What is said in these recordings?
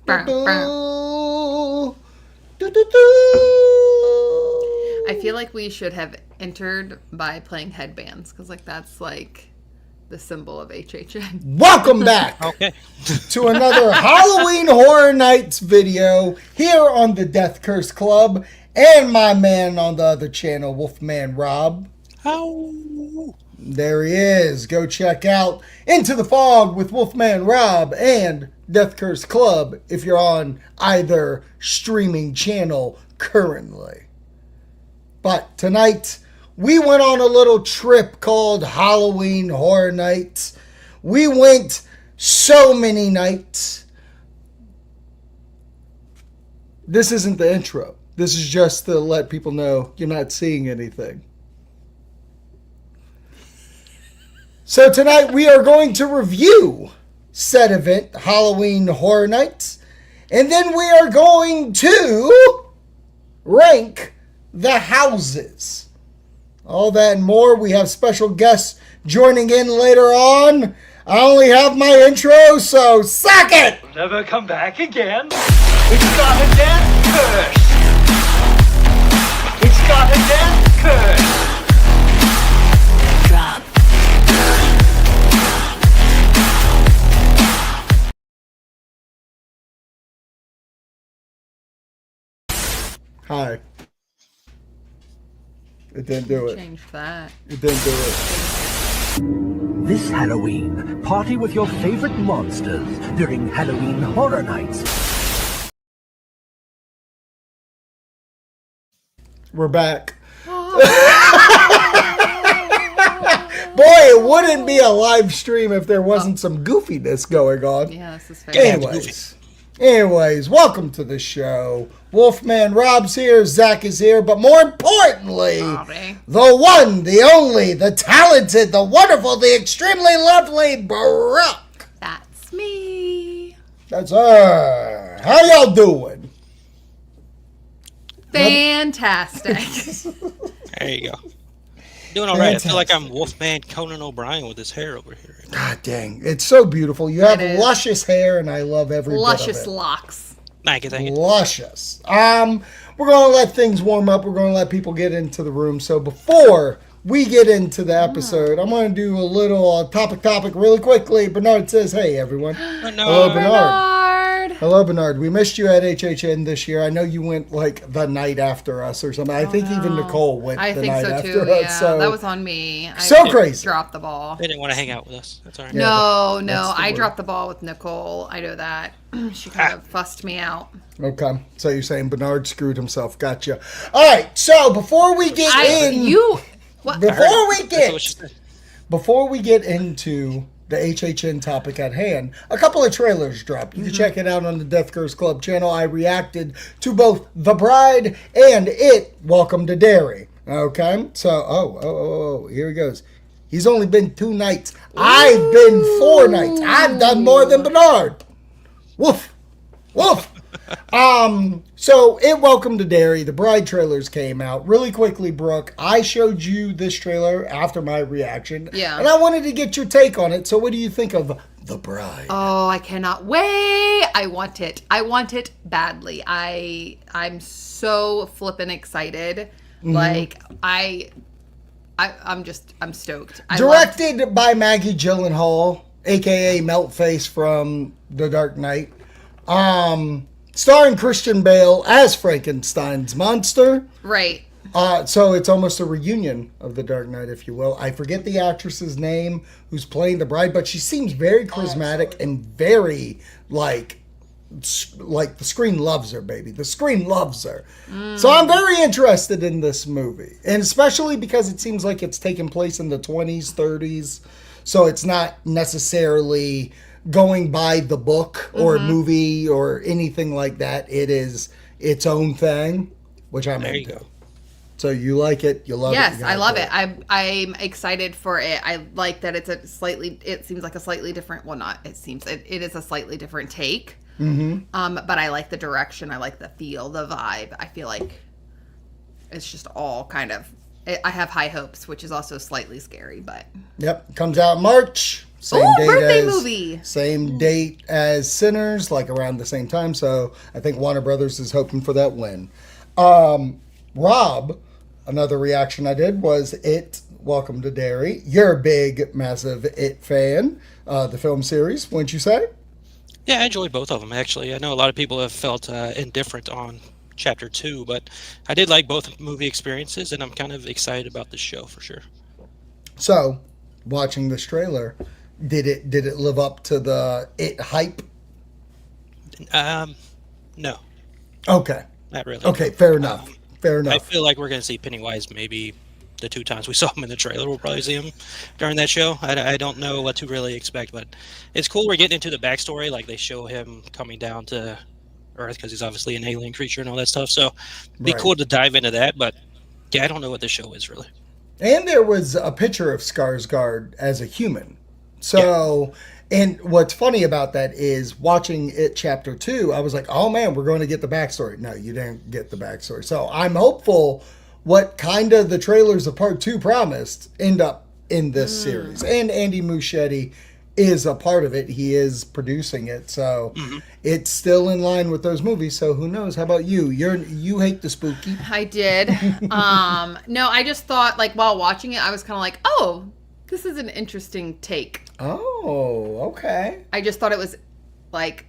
I feel like we should have entered by playing headbands because, like, that's like the symbol of HHN. Welcome back to another Halloween Horror Nights video here on the Death Curse Club, and my man on the other channel, Wolfman Rob. Oh. There he is. Go check out Into the Fog with Wolfman Rob and Death Curse Club if you're on either streaming channel currently. But tonight, we went on a little trip called Halloween Horror Nights. We went so many nights. This isn't the intro. This is just to let people know you're not seeing anything. So tonight we are going to review said event, Halloween Horror Nights. And then we are going to rank the houses. All that and more. We have special guests joining in later on. I only have my intro, so suck it! We'll never come back again. It's got a death curse. It's got a death curse. Drop. Hi. It didn't do it. Change that. It didn't do it. This Halloween, party with your favorite monsters during Halloween Horror Nights. We're back. Boy, it wouldn't be a live stream if there wasn't some goofiness going on. Yeah, this is fair. Anyways, welcome to the show. Wolfman Rob's here, Zach is here, but more importantly, the one, the only, the talented, the wonderful, the extremely lovely Brooke. That's me. That's her. How y'all doing? Fantastic. There you go. Doing all right. I feel like I'm Wolfman Conan O'Brien with his hair over here. God dang, it's so beautiful. You have luscious hair, and I love every luscious bit of it. locks. Thank you. Luscious. We're going to let things warm up. We're going to let people get into the room. So before we get into the episode, I'm going to do a little topic really quickly. Bernard says, hey, everyone. Hello, Bernard. Hello, Bernard. We missed you at HHN this year. I know you went like the night after us or something. I think even Nicole went the night after us. Yeah, so that was on me. Crazy. Dropped the ball. They didn't want to hang out with us. That's all right. No. I dropped the ball with Nicole. I know that. She kind of fussed me out. Okay. So you're saying Bernard screwed himself. Gotcha. All right. So before we get Before we get into the HHN topic at hand, a couple of trailers dropped. You can check it out on the Death Curse Club channel. I reacted to both The Bride and It, Welcome to Derry. Okay? So, here he goes. He's only been 2 nights. I've been 4 nights. I've done more than Bernard. Woof. Woof. So It Welcome to Derry, the Bride trailers came out. Really quickly, Brooke, I showed you this trailer after my reaction. Yeah. And I wanted to get your take on it. So what do you think of The Bride? Oh, I cannot wait. I want it. I want it badly. I'm so flippin' excited. Mm-hmm. Like I'm stoked. Directed by Maggie Gyllenhaal, aka Meltface from The Dark Knight. Starring Christian Bale as Frankenstein's monster. Right. So it's almost a reunion of The Dark Knight, if you will. I forget the actress's name who's playing the bride, but she seems very charismatic and very like the screen loves her, baby. The screen loves her. So I'm very interested in this movie, and especially because it seems like it's taking place in the 20s, 30s. So it's not necessarily going by the book or movie or anything like that. It is its own thing, which I'm into. So you like it, you love it. Yes, I love it. I'm excited for it. I like that it seems like a slightly different, it is a slightly different take. But I like the direction, I like the feel, the vibe. I feel like it's just all kind of, I have high hopes, which is also slightly scary, but. Yep, comes out March Same Ooh, date birthday as, movie. Same date as Sinners, like around the same time. So I think Warner Brothers is hoping for that win. Rob, another reaction I did was It, Welcome to Derry. You're a big, massive It fan, the film series, wouldn't you say? Yeah, I enjoyed both of them, actually. I know a lot of people have felt indifferent on Chapter 2, but I did like both movie experiences, and I'm kind of excited about this show for sure. So, watching this trailer, did it live up to the It hype? No, Okay. not really. Okay, fair enough. Fair I enough. feel like we're going to see Pennywise maybe the 2 times we saw him in the trailer. We'll probably see him during that show. I don't know what to really expect, but it's cool we're getting into the backstory. Like, they show him coming down to Earth because he's obviously an alien creature and all that stuff. So it'd be Right. cool to dive into that, but yeah, I don't know what the show is really. And there was a picture of Skarsgård as a human. So, and what's funny about that is watching It Chapter 2, I was like, oh man, we're going to get the backstory. No, you didn't get the backstory. So I'm hopeful what kind of the trailers of Part 2 promised end up in this series. And Andy Muschietti is a part of it. He is producing it. So it's still in line with those movies. So who knows? How about you? You hate the spooky. I did. No, I just thought, like, while watching it, I was kind of like, oh, this is an interesting take. Oh, okay. I just thought it was, like,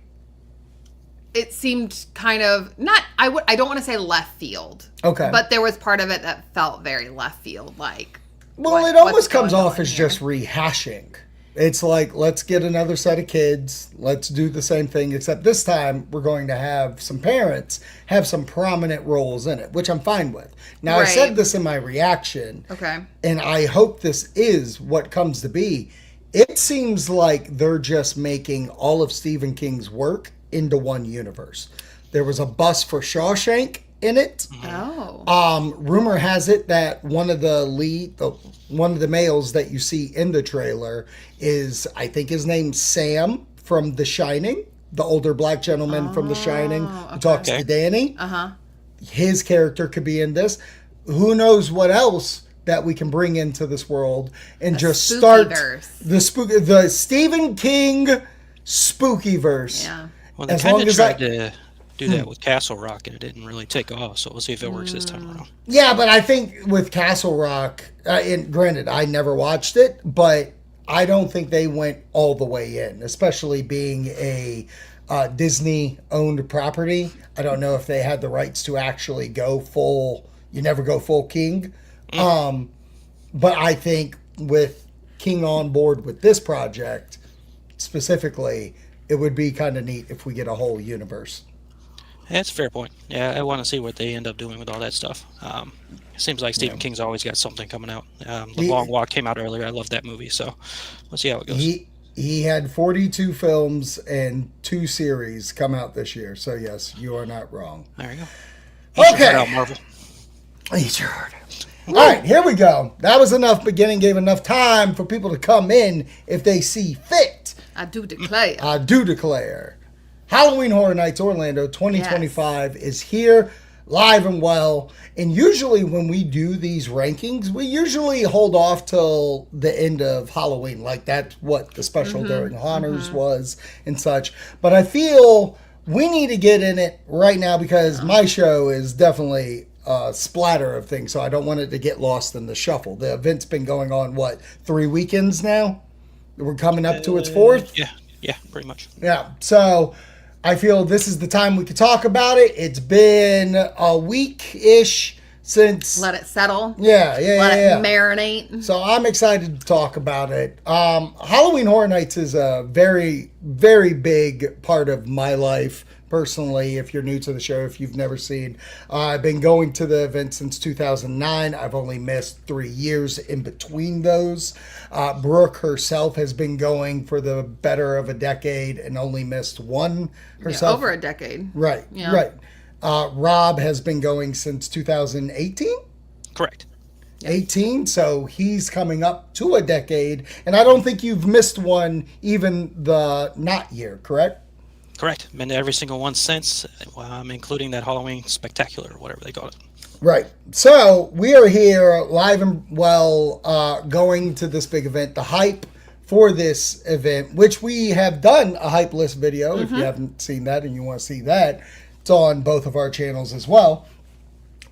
it seemed kind of, not, I don't want to say left field. Okay. But there was part of it that felt very left field, like. Well, it almost comes off as just rehashing. It's like, let's get another set of kids. Let's do the same thing, except this time we're going to have some parents have some prominent roles in it, which I'm fine with. Now, I said this in my reaction. Okay. And I hope this is what comes to be. It seems like they're just making all of Stephen King's work into one universe. There was a bus for Shawshank in it. Oh. Rumor has it that one of the males that you see in the trailer is, I think his name's Sam from The Shining, the older black gentleman from The Shining who talks to Danny. His character could be in this. Who knows what else that we can bring into this world and just start the Stephen King spookyverse. Yeah. Well, they kind of tried to do that with Castle Rock, and it didn't really take off. So we'll see if it works this time around. Yeah, but I think with Castle Rock, and granted, I never watched it, but I don't think they went all the way in, especially being a Disney-owned property. I don't know if they had the rights to actually go full. You never go full King. But I think with King on board with this project specifically, it would be kind of neat if we get a whole universe. That's a fair point. Yeah, I want to see what they end up doing with all that stuff. It seems like Stephen King's always got something coming out. The Long Walk came out earlier. I love that movie, so we'll see how it goes. He had 42 films and 2 series come out this year. So yes, you are not wrong. There you go. Okay. Out, Marvel. Eat your heart out. All right, here we go. That was enough beginning, gave enough time for people to come in if they see fit. I do declare. I do declare. Halloween Horror Nights Orlando 2025 is here, live and well. And usually when we do these rankings, we usually hold off till the end of Halloween. Like that's what the special during Haunters was and such. But I feel we need to get in it right now because my show is definitely a splatter of things. So I don't want it to get lost in the shuffle. The event's been going on, 3 weekends now? We're coming up to its 4th? Yeah, pretty much. Yeah, so I feel this is the time we could talk about it. It's been a week-ish since... Let it settle. Yeah. Let it marinate. So I'm excited to talk about it. Halloween Horror Nights is a very, very big part of my life. Personally, if you're new to the show, if you've never seen, I've been going to the event since 2009. I've only missed 3 years in between those. Brooke herself has been going for the better of a decade and only missed 1 herself. Yeah, over a decade. Right, right. Rob has been going since 2018? Correct. 18, so he's coming up to a decade. And I don't think you've missed one even the not year, correct? Correct. Been to every single one since, including that Halloween Spectacular, or whatever they call it. Right. So we are here live and well, going to this big event. The hype for this event, which we have done a hype list video. If you haven't seen that and you want to see that, it's on both of our channels as well.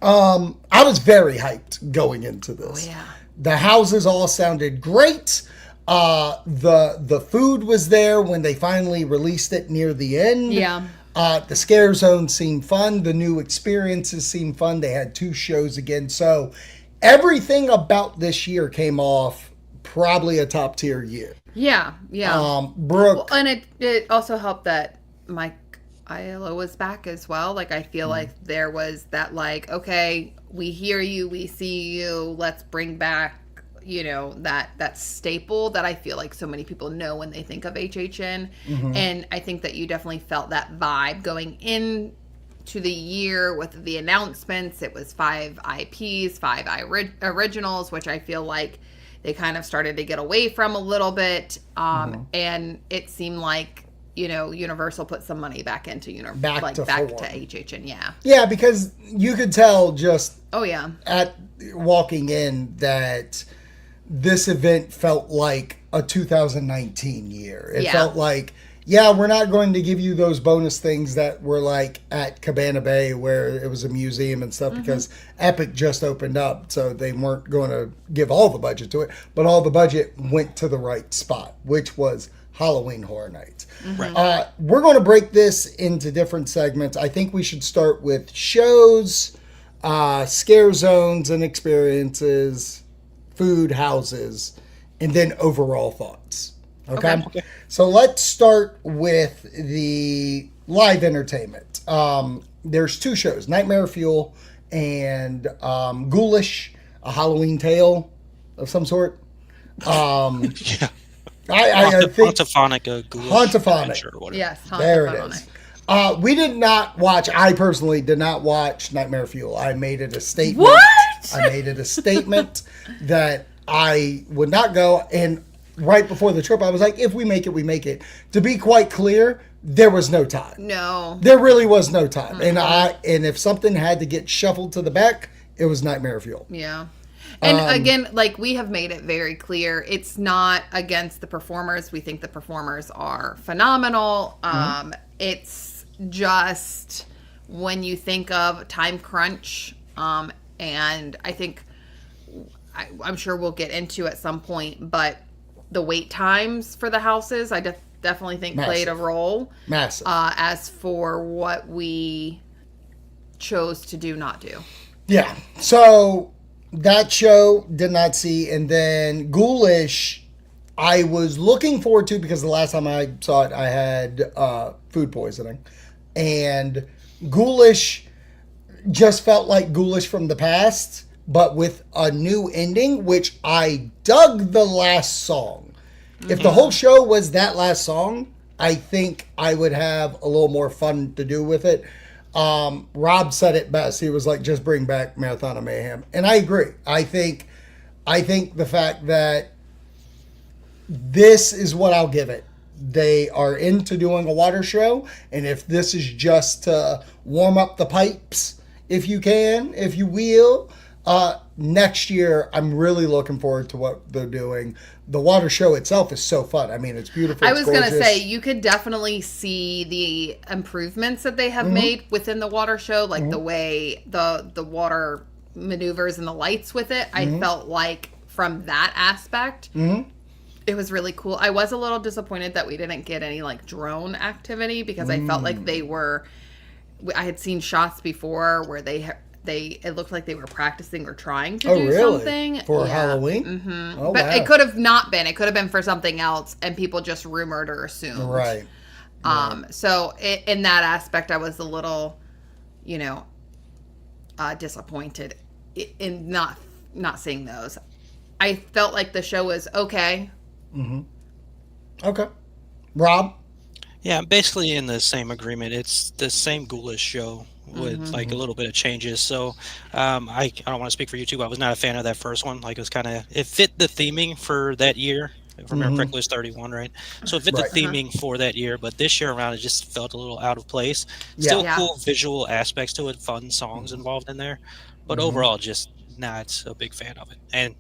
I was very hyped going into this. Oh, yeah. The houses all sounded great. The food was there when they finally released it near the end. Yeah. The scare zone seemed fun. The new experiences seemed fun. They had 2 shows again. So everything about this year came off probably a top tier year. Yeah. Brooke. Well, and it also helped that Mike Aiello was back as well. Like, I feel like there was that, like, okay, we hear you, we see you, let's bring back, you know, that staple that I feel like so many people know when they think of HHN. And I think that you definitely felt that vibe going in to the year with the announcements. It was 5 IPs, 5 originals, which I feel like they kind of started to get away from a little bit. And it seemed like, you know, Universal put some money back into back to HHN. Yeah. Yeah, because you could tell just at walking in that this event felt like a 2019 year. It felt like, we're not going to give you those bonus things that were like at Cabana Bay where it was a museum and stuff because Epic just opened up. So they weren't going to give all the budget to it, but all the budget went to the right spot, which was Halloween Horror Nights. We're going to break this into different segments. I think we should start with shows, scare zones and experiences, food, houses, and then overall thoughts. Okay. So let's start with the live entertainment. There's 2 shows, Nightmare Fuel and Ghoulish, a Halloween tale of some sort. I think Hauntophonic, Ghoulish. Hauntophonic. Or whatever. Yes. There it is. We did not watch, I personally did not watch Nightmare Fuel. I made it a statement. What? I made it a statement that I would not go. And right before the trip, I was like, if we make it, we make it. To be quite clear, there was no time. No. There really was no time. And if something had to get shuffled to the back, it was Nightmare Fuel. Yeah. And again, like, we have made it very clear, it's not against the performers. We think the performers are phenomenal. It's just when you think of time crunch, and I think, I'm sure we'll get into at some point, but the wait times for the houses, I definitely think played a role. Massive. As for what we chose to not do. Yeah. So that show did not see, and then Ghoulish I was looking forward to because the last time I saw it I had food poisoning, and Ghoulish just felt like Ghoulish from the past but with a new ending, which I dug the last song. If the whole show was that last song, I think I would have a little more fun to do with it. Rob said it best. He was like, just bring back Marathon of Mayhem. And I agree. I think the fact that this is what I'll give it. They are into doing a water show. And if this is just to warm up the pipes, if you will, next year, I'm really looking forward to what they're doing. The water show itself is so fun. I mean, it's beautiful. I was going to say, you could definitely see the improvements that they have made within the water show, like the way the water maneuvers and the lights with it. I felt like from that aspect, it was really cool. I was a little disappointed that we didn't get any like drone activity because I felt like I had seen shots before where it looked like they were practicing or trying to do something for Halloween. Oh, but it could have not been. It could have been for something else, and people just rumored or assumed. Right. So in that aspect, I was a little, disappointed in not seeing those. I felt like the show was okay. Okay. Rob? Yeah, basically in the same agreement. It's the same Ghoulish show with like a little bit of changes. So I don't want to speak for you too. I was not a fan of that first one. Like it fit the theming for that year. If I remember correctly, it was 31, right? So it fit the theming for that year. But this year around, it just felt a little out of place. Still cool visual aspects to it, fun songs involved in there. But overall, just not a big fan of it. And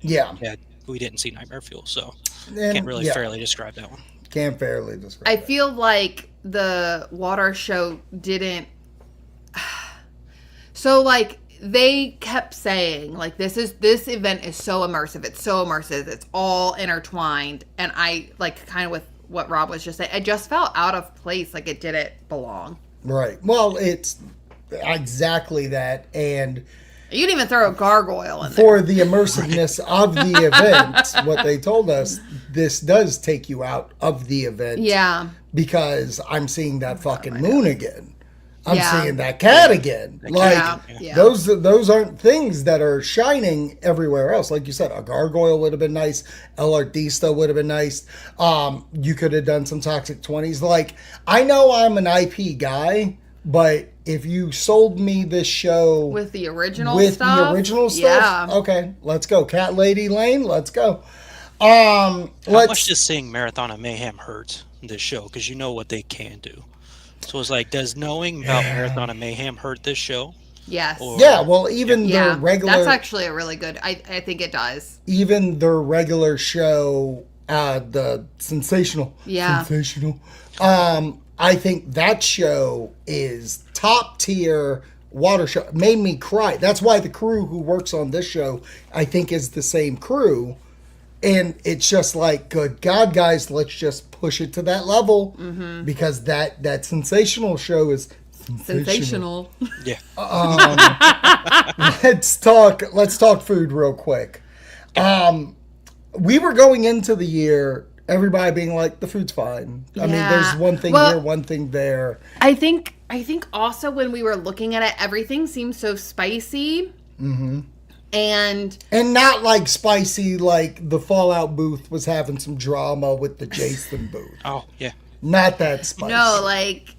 we didn't see Nightmare Fuel, so And, can't really yeah, fairly describe that one. Can't fairly describe I it. feel like the water show didn't. So like they kept saying like this event is so immersive. It's so immersive. It's all intertwined, and I like kind of with what Rob was just saying. I just felt out of place. Like it didn't belong. Right. Well, it's exactly that, and You didn't even throw a gargoyle in there. for the immersiveness of the event, what they told us, this does take you out of the event. Yeah. Because I'm seeing that fucking moon again. I'm Yeah. seeing that cat again. Like Yeah. those aren't things that are shining everywhere else. Like you said, a gargoyle would have been nice. El Artista would have been nice. You could have done some Toxic 20s. Like, I know I'm an IP guy, but if you sold me this show With the original with stuff. the original stuff, Yeah. okay, let's go. Cat Lady Lane, let's go. How much Let's does seeing Marathon of Mayhem hurt this show? Because you know what they can do. So it's like, does knowing about Marathon of Mayhem hurt this show? Yes. Or- yeah, well, even Yeah. the regular That's actually a really good. I think it does. even their regular show, the sensational. I think that show is top tier water show. It made me cry. That's why the crew who works on this show, I think, is the same crew. And it's just like, good God, guys, let's just push it to that level, because that sensational show is sensational. Sensational. Yeah. Let's talk food real quick. We were going into the year, everybody being like, the food's fine. I mean, Yeah. there's one thing Well, here, one thing there. I think also when we were looking at it, everything seemed so spicy. Mm-hmm. And not like spicy, like the Fallout booth was having some drama with the Jason booth. Oh, yeah. Not that spicy. no, like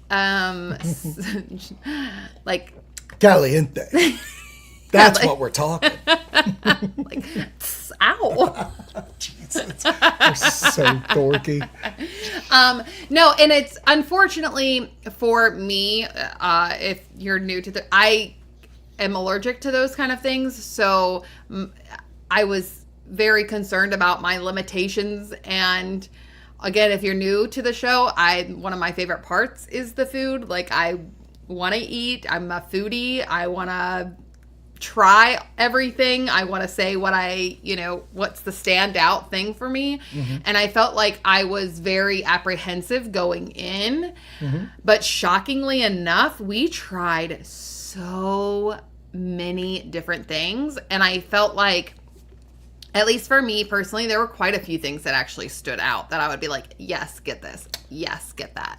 like Caliente. That's like- what we're talking. like ow. Jesus. We're so dorky. No, and it's unfortunately for me, if you're new to I am allergic to those kind of things, so I was very concerned about my limitations. And again, if you're new to the show, one of my favorite parts is the food. Like, I want to eat. I'm a foodie. I want to try everything. I want to say what's the standout thing for me. And I felt like I was very apprehensive going in, but shockingly enough, we tried so many different things, and I felt like, at least for me personally, there were quite a few things that actually stood out that I would be like, yes, get this, yes, get that.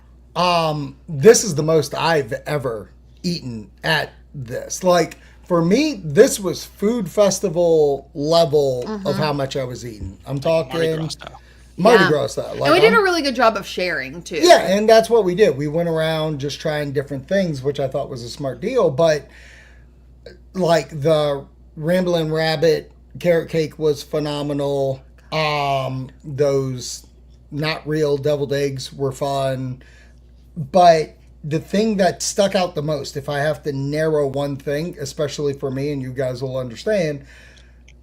This is the most I've ever eaten at this. Like, for me, this was food festival level of how much I was eating. I'm talking Mardi Gras style. Mardi Yeah. Gras style. Like, And we did a really good job of sharing too. yeah, and that's what we did. We went around just trying different things, which I thought was a smart deal. But like the Ramblin' Rabbit carrot cake was phenomenal. Those not real deviled eggs were fun. But the thing that stuck out the most, if I have to narrow one thing, especially for me, and you guys will understand,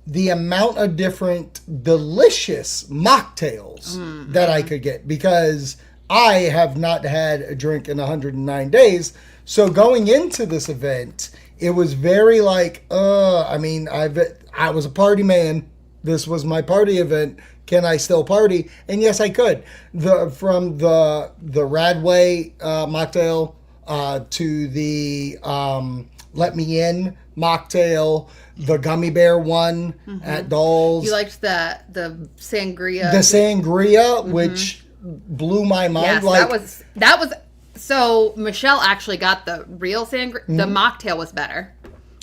the amount of different delicious mocktails that I could get, because I have not had a drink in 109 days. So going into this event, it was very like, I was a party man. This was my party event. Can I still party? And yes, I could. From the Radway mocktail to the Let Me In mocktail, the gummy bear one at Doll's. You liked the sangria. The sangria, which blew my mind. Yes, like, that was. So Michelle actually got the real sangria. The mocktail was better.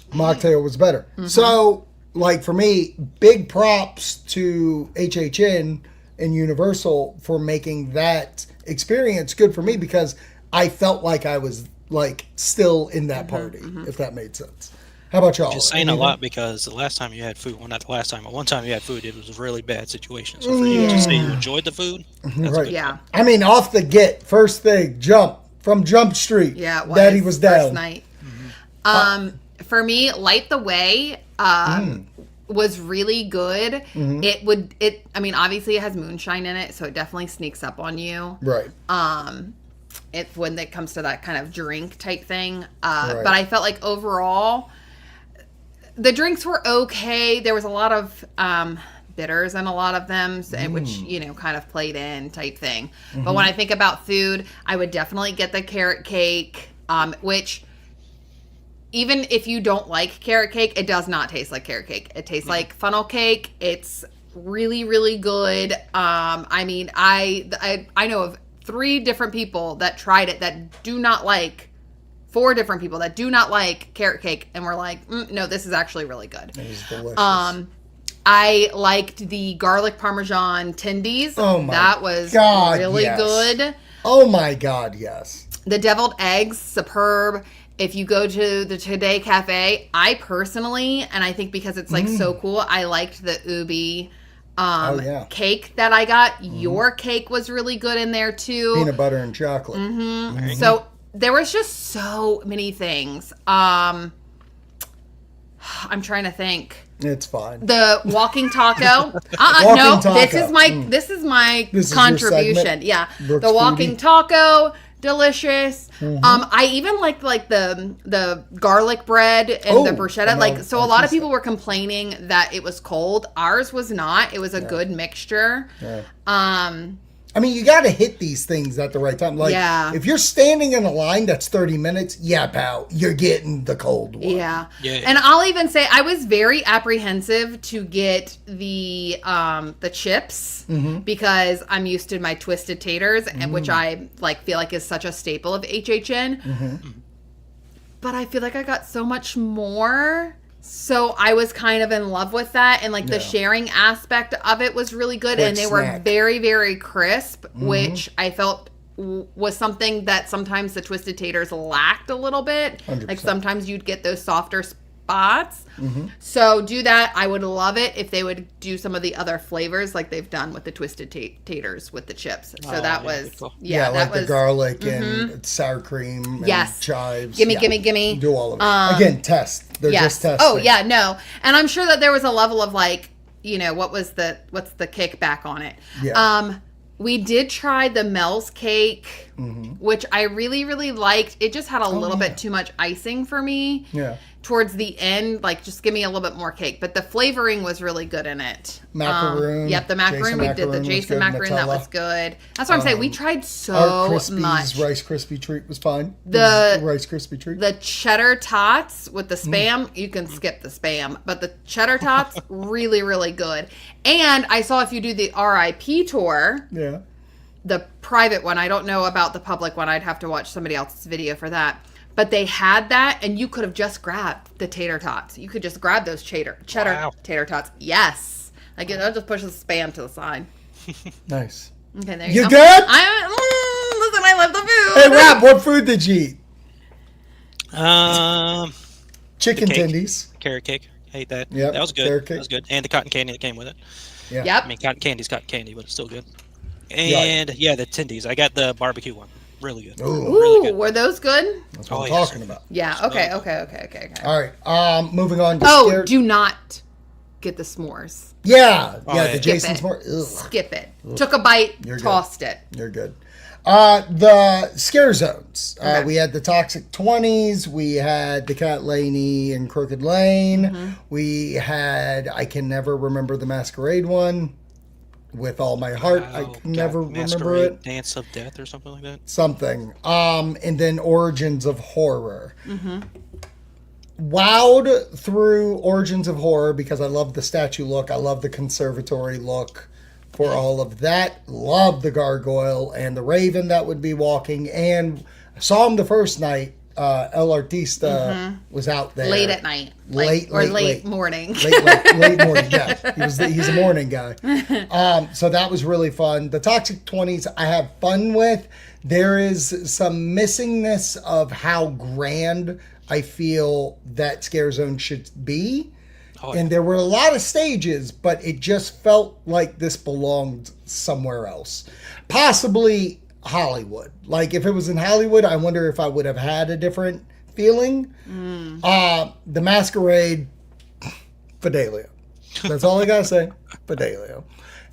mocktail was better. So, like, for me, big props to HHN and Universal for making that experience good for me, because I felt like I was, like, still in that party, if that made sense. How about y'all? Just saying a lot, because the last time you had food, well, not the last time, but one time you had food, it was a really bad situation. So for you to say you enjoyed the food, that's Right. good. Yeah. I mean, off the get, first thing, from Jump Street. Yeah, it was. Daddy was down. First night. For me, Light the Way was really good. I mean, obviously it has moonshine in it, so it definitely sneaks up on you. Right. When it comes to that kind of drink type thing. But I felt like overall, the drinks were okay. There was a lot of bitters in a lot of them, which, kind of played in type thing. But when I think about food, I would definitely get the carrot cake, which even if you don't like carrot cake, it does not taste like carrot cake. It tastes like funnel cake. It's really, really good. I mean, I know of 3 different people that tried it that do not like 4 different people that do not like carrot cake, and we're like, no, this is actually really good. It was delicious. I liked the garlic parmesan tendies. Oh my that was God, really yes. good. Oh my God, yes. The deviled eggs, superb. If you go to the Today Cafe, I personally, and I think because it's like so cool, I liked the ubi cake that I got. Your cake was really good in there too. Peanut butter and chocolate. So there was just so many things. I'm trying to think. It's fine. The walking taco. Walking taco. This is my This is your contribution. segment? Yeah. Brooks The walking Foodie? taco, delicious. I even liked the garlic bread and the bruschetta. A lot of people were complaining that it was cold. Ours was not. It was a good mixture. Yeah. I mean, you got to hit these things at the right time. Like, if you're standing in a line that's 30 minutes, pal, you're getting the cold one. Yeah. And I'll even say I was very apprehensive to get the chips because I'm used to my twisted taters, and which I feel like is such a staple of HHN. But I feel like I got so much more. So I was kind of in love with that, and the sharing aspect of it was really good, Quick and they snack. were very, very crisp, which I felt was something that sometimes the twisted taters lacked a little bit. 100%. Sometimes you'd get those softer spots. So do that. I would love it if they would do some of the other flavors like they've done with the twisted taters with the chips. So that was cool. that was the garlic and sour cream and chives. Gimme. Do all of it. Again, test. They're just testing. Oh, yeah, no. And I'm sure that there was a level of what's the kickback on it? Yeah. We did try the Mel's cake, which I really, really liked. It just had a little bit too much icing for me. Yeah. Towards the end, just give me a little bit more cake. But the flavoring was really good in it. Macaroon. The macaroon. We did the Jason macaroon. That was good. That's what I'm saying. We tried so much. Rice Krispie treat was fine. The Rice Krispie treat. The cheddar tots with the Spam, you can skip the Spam. But the cheddar tots, really, really good. And I saw if you do the RIP tour, the private one, I don't know about the public one. I'd have to watch somebody else's video for that. But they had that, and you could have just grabbed the tater tots. You could just grab those cheddar tater tots. Yes. I'll just push the Spam to the side. Nice. Okay, there you go. You good? Listen, I love the food. Hey, Rob, what food did you eat? Chicken cake. tendies. Carrot cake. Hate that. Yep, That was good. carrot cake. That was good. And the cotton candy that came with it. Yeah. Yep. I mean, cotton candy's cotton candy, but it's still good. And the tendies. I got the barbecue one. Really good. Ooh. Really good. Were those good? That's what I'm talking about. Yeah. Okay. All right. Moving on to do not get the s'mores. The Jason s'more. Ugh. Skip it. Took a bite, tossed it. You're good. The scare zones. We had the Toxic 20s. We had the Cat Laney and Crooked Lane. We had, I can never remember the Masquerade one. With all my heart, I can never remember it. Dance of Death or something like that. Something. And then Origins of Horror. Wowed through Origins of Horror because I love the statue look. I love the conservatory look for all of that. Love the gargoyle and the raven that would be walking. And I saw him the first night. El Artista was out there. Late at night. Late morning. Late morning, yeah. He's a morning guy. So that was really fun. The Toxic 20s I have fun with. There is some missingness of how grand I feel that Scare Zone should be. And there were a lot of stages, but it just felt like this belonged somewhere else. Possibly Hollywood. If it was in Hollywood, I wonder if I would have had a different feeling. The Masquerade, Fidelio. That's all I gotta say. Fidelio.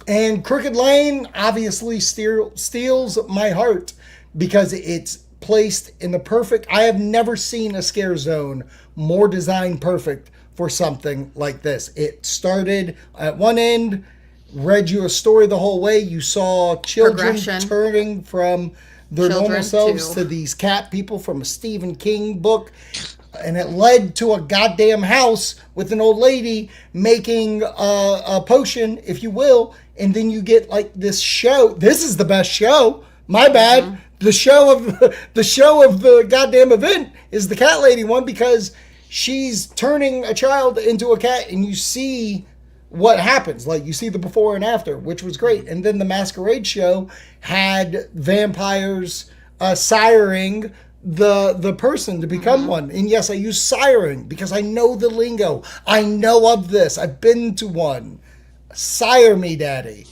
And Crooked Lane obviously steals my heart because it's placed in the perfect. I have never seen a scare zone more designed perfect for something like this. It started at one end, read you a story the whole way. You saw children turning from their normal selves to these cat people from a Stephen King book. And it led to a goddamn house with an old lady making a potion, if you will. And then you get like this show. This is the best show. My bad. Mm-hmm. The show of the goddamn event is the cat lady one, because she's turning a child into a cat, and you see what happens. Like, you see the before and after, which was great. And then the masquerade show had vampires siring the person to become one. And yes, I use siren because I know the lingo. I know of this. I've been to one. Sire me, daddy.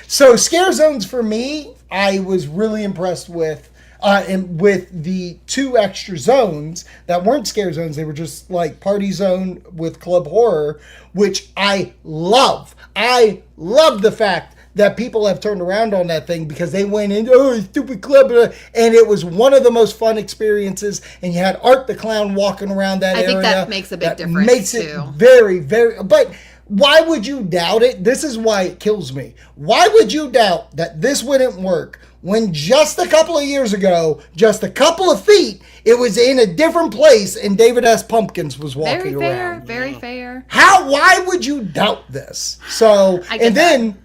So scare zones for me, I was really impressed with. And with the 2 extra zones that weren't scare zones, they were just like party zone with club horror, which I love. I love the fact that people have turned around on that thing because they went in, oh, stupid club, and it was one of the most fun experiences. And you had Art the Clown walking around that area. I think that makes a big difference. Makes it very, very. But why would you doubt it? This is why it kills me. Why would you doubt that this wouldn't work when just a couple of years ago, just a couple of feet, it was in a different place and David S. Pumpkins was walking around? Very fair. Why would you doubt this? So, and then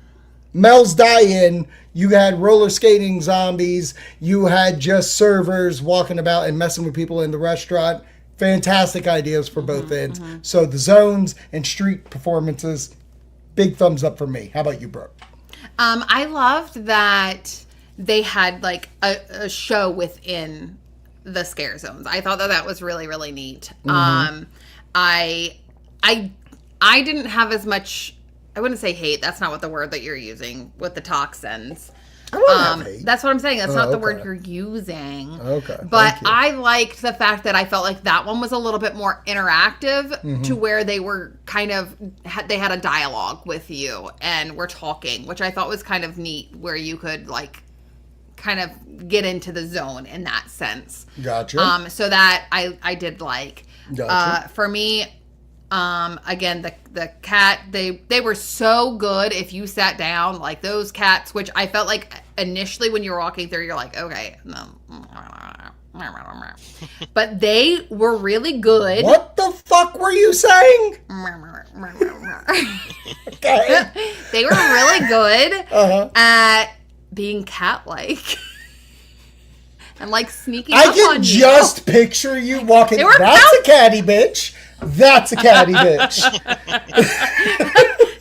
Mel's die-in, you had roller skating zombies, you had just servers walking about and messing with people in the restaurant. Fantastic ideas for both ends. Mm-hmm. So the zones and street performances, big thumbs up for me. How about you, Brooke? I loved that they had like a show within the scare zones. I thought that was really, really neat. Mm-hmm. I didn't have as much, I wouldn't say hate. That's not what the word that you're using with the toxins. That's what I'm saying. That's not the word you're using. Okay. But I liked the fact that I felt like that one was a little bit more interactive to where they were kind of, they had a dialogue with you and were talking, which I thought was kind of neat, where you could like kind of get into the zone in that sense. Gotcha. So that I did like. Gotcha. For me, again, the cat, they were so good if you sat down, like those cats, which I felt like initially when you were walking through, you're like, okay, no. But they were really good. What the fuck were you saying? Okay. They were really good at being cat-like. And like sneaking up on you. I can just picture you walking. That's a catty bitch. That's a catty bitch.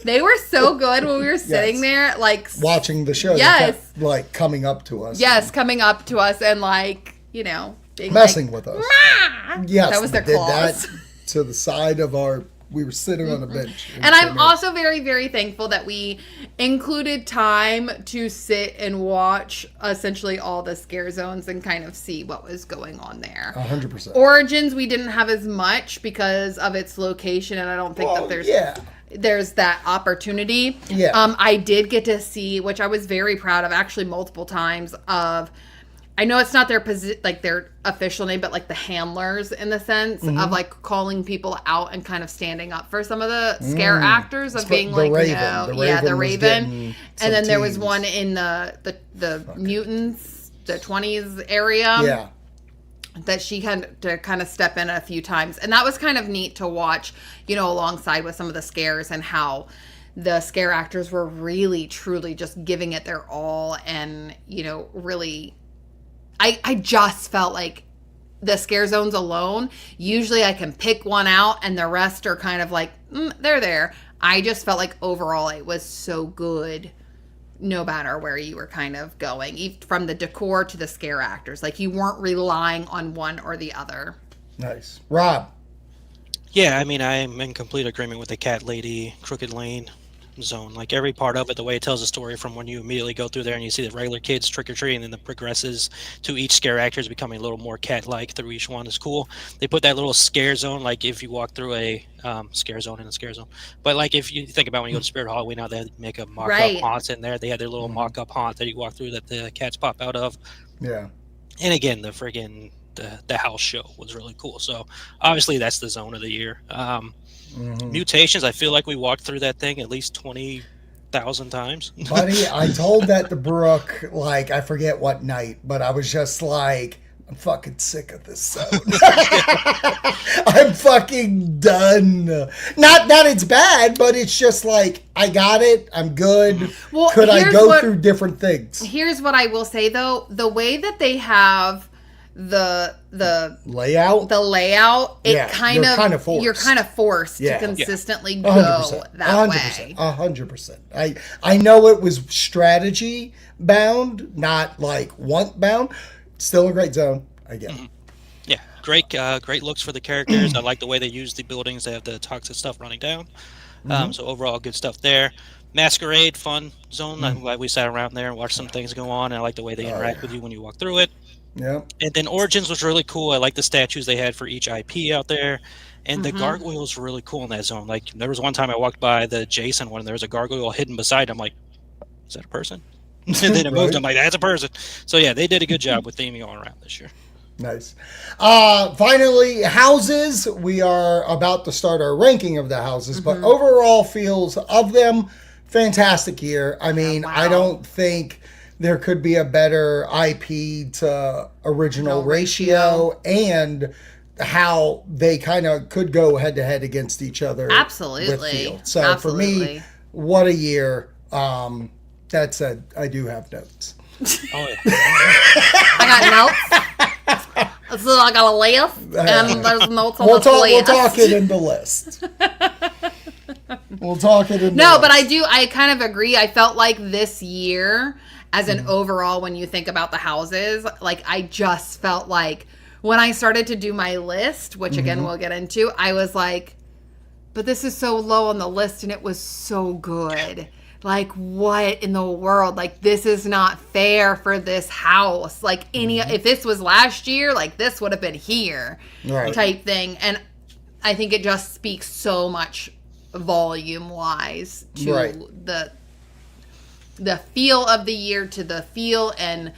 They were so good when we were sitting there, like watching the show. Yes, kept, like coming up to us. Yes, coming up to us and like being messing like, with us. Mah! Yes, that was their claws. Did that to the side of our. We were sitting on a bench. And I'm also very, very thankful that we included time to sit and watch essentially all the scare zones and kind of see what was going on there. 100%. Origins, we didn't have as much because of its location, and I don't think that there's that opportunity. Yeah. I did get to see, which I was very proud of, actually multiple times, of, I know it's not their their official name, but like the handlers in the sense of like calling people out and kind of standing up for some of the scare actors of being like, the Raven. And then there was one in the mutants, the 20s area. Yeah. That she had to kind of step in a few times. And that was kind of neat to watch, alongside with some of the scares and how the scare actors were really, truly just giving it their all and, really... I just felt like the scare zones alone, usually I can pick one out and the rest are kind of like, they're there. I just felt like overall it was so good no matter where you were kind of going, from the decor to the scare actors. Like you weren't relying on one or the other. Nice. Rob? Yeah, I mean, I'm in complete agreement with the cat lady, Crooked Lane. zone. Like every part of it, the way it tells a story from when you immediately go through there and you see the regular kids trick-or-treating, and then the progresses to each scare actors becoming a little more cat-like through each one is cool. They put that little scare zone, like if you walk through a scare zone in a scare zone. But like if you think about when you go to Spirit Halloween, now they make a mock-up haunts in there. They had their little mock-up haunt that you walk through that the cats pop out of. Yeah. And again, the friggin' the house show was really cool. So obviously that's the zone of the year. Mutations, I feel like we walked through that thing at least 20,000 times. Buddy, I told that to Brooke, like, I forget what night, but I was just like, I'm fucking sick of this zone. I'm fucking done. Not that it's bad, but it's just like, I got it. I'm good. Well, could I go through different things? Here's what I will say, though. The way that they have the layout, it kind of forced. You're kind of forced to consistently go 100%, that way. 100%. I know it was strategy bound, not like want bound. Still a great zone. I get it. Yeah, great looks for the characters. I like the way they use the buildings. They have the toxic stuff running down. So overall, good stuff there. Masquerade, fun zone. I'm glad we sat around there and watched some things go on. And I like the way they interact with you when you walk through it. Yeah. And then Origins was really cool. I like the statues they had for each IP out there. And the gargoyles were really cool in that zone. Like, there was one time I walked by the Jason one, and there was a gargoyle hidden beside him. I'm like, is that a person? And then it moved. I'm like, that's a person. So, yeah, they did a good job with theming all around this year. Nice. Finally, houses. We are about to start our ranking of the houses, but overall feels of them, fantastic year. I mean, I don't think there could be a better IP to original ratio, and how they kind of could go head to head against each other. Absolutely. So for me, what a year. That said, I do have notes. Oh, yeah. I got notes. So I got a list, and there's notes on the list. We'll talk it in the list. We'll talk it in the list. But I kind of agree. I felt like this year, as an overall, when you think about the houses, like I just felt like when I started to do my list, which again we'll get into, I was like, but this is so low on the list and it was so good. Like, what in the world? Like, this is not fair for this house. Like, if this was last year, like, this would have been here type thing. And I think it just speaks so much volume-wise to the feel of the year, to the feel and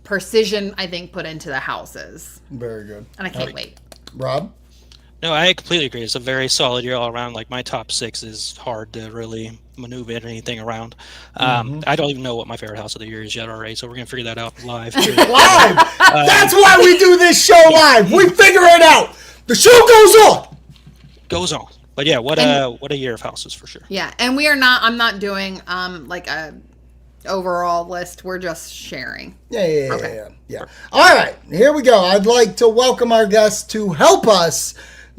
precision, I think, put into the houses. Very good. And I can't wait. Rob? No, I completely agree. It's a very solid year all around. Like, my top 6 is hard to really maneuver anything around. I don't even know what my favorite house of the year is yet already, so we're going to figure that out live. Live! That's why we do this show live. We figure it out. The show goes on. But yeah, what a year of houses for sure. Yeah, and I'm not doing like a overall list. We're just sharing. Yeah. All right, here we go. I'd like to welcome our guest to help us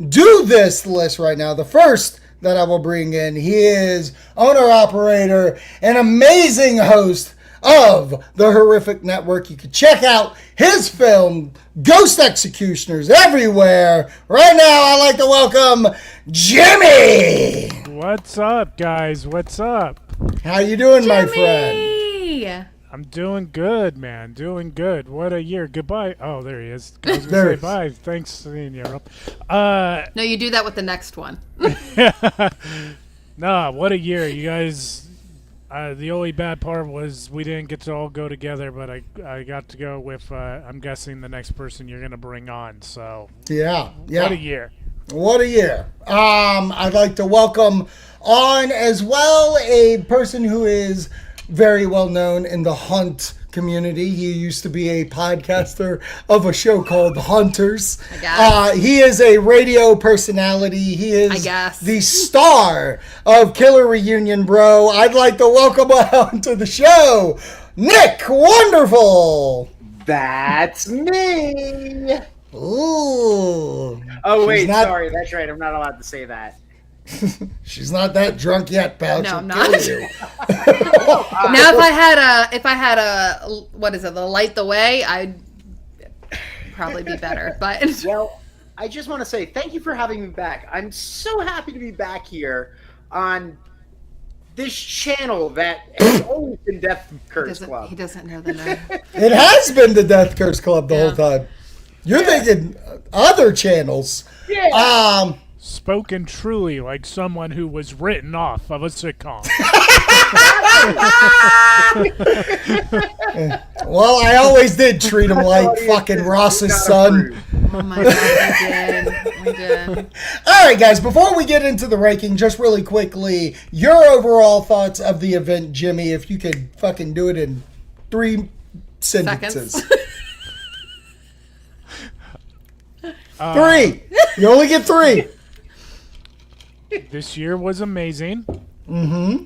do this list right now. The first that I will bring in, he is owner, operator, and amazing host of the Horrific Network. You can check out his film, Ghost Executioners, everywhere. Right now, I'd like to welcome Jimmy. What's up, guys? What's up? How you doing, my friend? I'm doing good, man. Doing good. What a year. Goodbye. Oh, there he is. I was going to say bye. Thanks, seeing you. No, you do that with the next one. Nah, what a year. You guys, the only bad part was we didn't get to all go together, but I got to go with, I'm guessing, the next person you're going to bring on. So, yeah. What a year. What a year. I'd like to welcome on as well a person who is very well known in the Hunt community. He used to be a podcaster of a show called Hunters. He is a radio personality. He is the star of Killer Reunion, bro. I'd like to welcome on to the show, Nick Wonderful. That's me. Ooh. Oh, wait, sorry. That's right. I'm not allowed to say that. She's not that drunk yet, pal. No, I'm not. Now, if I had a what is it? The Light the Way, I'd probably be better. But well, I just want to say thank you for having me back. I'm so happy to be back here on this channel that has always been Death Curse Club. He doesn't know the name. It has been the Death Curse Club the Yeah. whole time. You're thinking other channels. Yeah. Spoken truly like someone who was written off of a sitcom. Well, I always did treat him like fucking Ross's son. Oh my god, we did. All right, guys, before we get into the ranking, just really quickly, your overall thoughts of the event, Jimmy, if you could fucking do it in 3 sentences. 3. You only get 3. This year was amazing. Mm-hmm.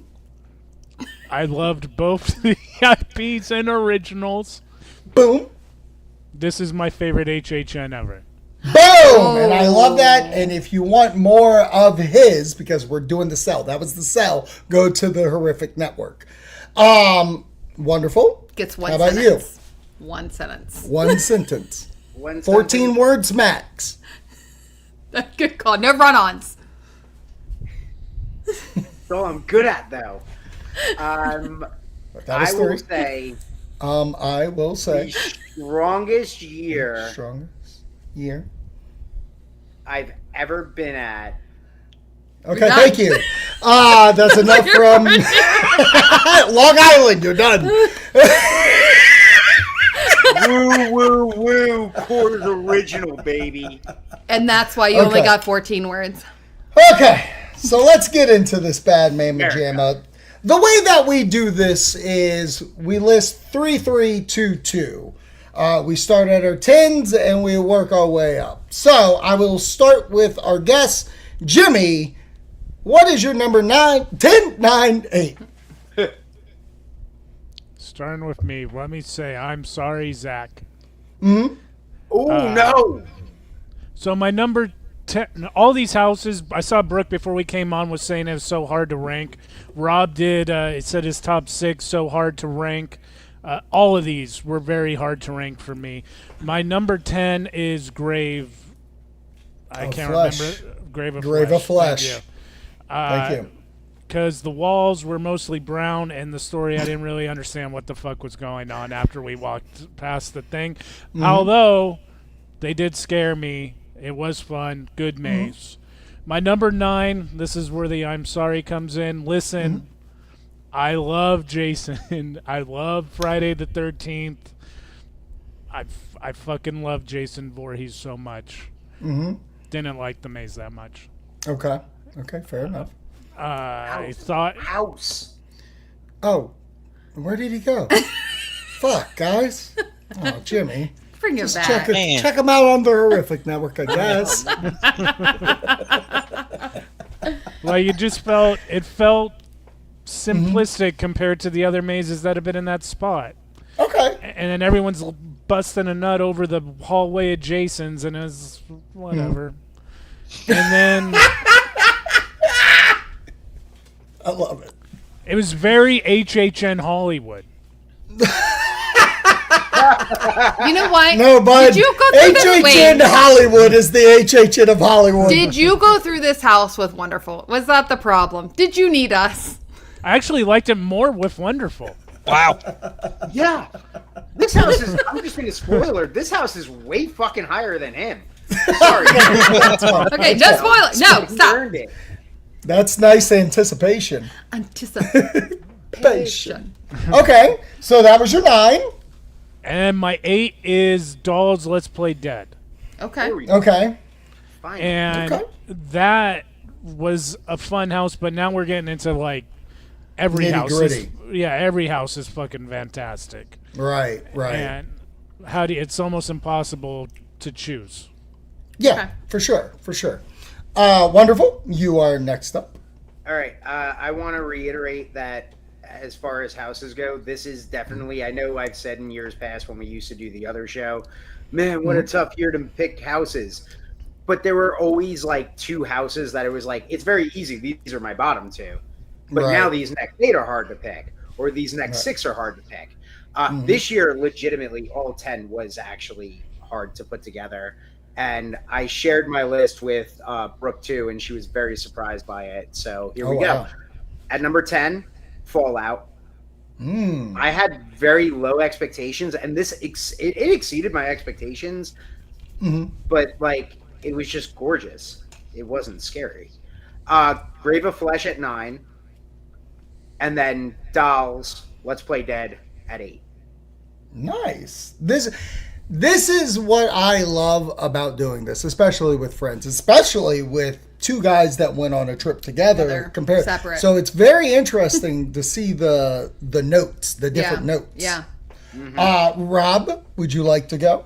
I loved both the IPs and originals. Boom. This is my favorite HHN ever. Boom! And I love that. And if you want more of his, because we're doing the sell, that was the sell, go to the Horrific Network. Wonderful. Gets one How about sentence. One sentence. One sentence. 14 14 words max. Good call. No run-ons. That's all I'm good at, though. That I was will 3. say I will the say. strongest year Strongest year. I've ever been at. Okay, You're done. thank you. That's enough from Long Island. You're done. Woo, woo, woo. Coors Original, baby. And that's why you only Okay. got 14 words. Okay, so let's get into this bad mamma There we jamma. The way that we do this is we list 3, 3, 2, 2. We start at our 10s and we work our way up. So I will start with our guest, Jimmy. What is your number 9, 10, 9, 8? Starting with me, let me say I'm sorry, Zach. Mm-hmm. Oh, no. So my number 10, all these houses, I saw Brooke before we came on was saying it was so hard to rank. Rob did, it said his top 6, so hard to rank. All of these were very hard to rank for me. My number 10 is Grave. I can't Flesh. remember. Grave of Grave of Flesh. Thank you. Thank you. Because the walls were mostly brown, and the story I didn't really understand what the fuck was going on after we walked past the thing. Mm-hmm. Although they did scare me, it was fun. Good Mm-hmm. maze. My number 9. This is where the I'm sorry comes in. Listen, Mm-hmm. I love Jason. I love Friday the 13th. I fucking love Jason Voorhees so much. Mm-hmm. Didn't like the maze that much. Okay, fair enough. I thought House. Oh, where did he go? Fuck, guys. Oh, Jimmy. Bring it Just back. check him out on the Horrific Network, I guess. Well, it felt simplistic compared to the other mazes that have been in that spot. Okay. And then everyone's busting a nut over the hallway of Jason's, and it's whatever. And then I love it. it was very HHN Hollywood. You know what? No, bud. Did you go through this? HHN Wait. Hollywood is the HHN of Hollywood. Did you go through this house with Wonderful? Was that the problem? Did you need us? I actually liked it more with Wonderful. Wow. Yeah. This house is, I'm just being a spoiler, this house is way fucking higher than him. Sorry. Okay, no spoiler. No, He stop. earned it. That's nice anticipation. Anticipation. Okay, so that was your 9. And my 8 is Dolls Let's Play Dead. Okay. There we go. Okay. Fine. And Okay. that was a fun house, but now we're getting into like every house is, Nitty-gritty. yeah, every house is fucking fantastic. Right. And it's almost impossible to choose. Yeah, Okay. for sure. Wonderful. You are next up. All right. I want to reiterate that as far as houses go, this is definitely, I know I've said in years past when we used to do the other show, man, what a tough year to pick houses. But there were always like 2 houses that it was like, it's very easy. These are my bottom 2. But Right. now these next 8 are hard to pick, or these next 6 are hard to pick. This year, legitimately, all 10 was actually hard to put together. And I shared my list with Brooke too, and she was very surprised by it. So here we go. Wow. At number 10, Fallout. I had very low expectations, and this it exceeded my expectations. But like, it was just gorgeous. It wasn't scary. Grave of Flesh at 9, and then Dolls, Let's Play Dead at 8. Nice. This is what I love about doing this, especially with friends, especially with two guys that went on a trip together compared. Separate. So it's very interesting to see the notes, the different notes. Yeah. Rob, would you like to go?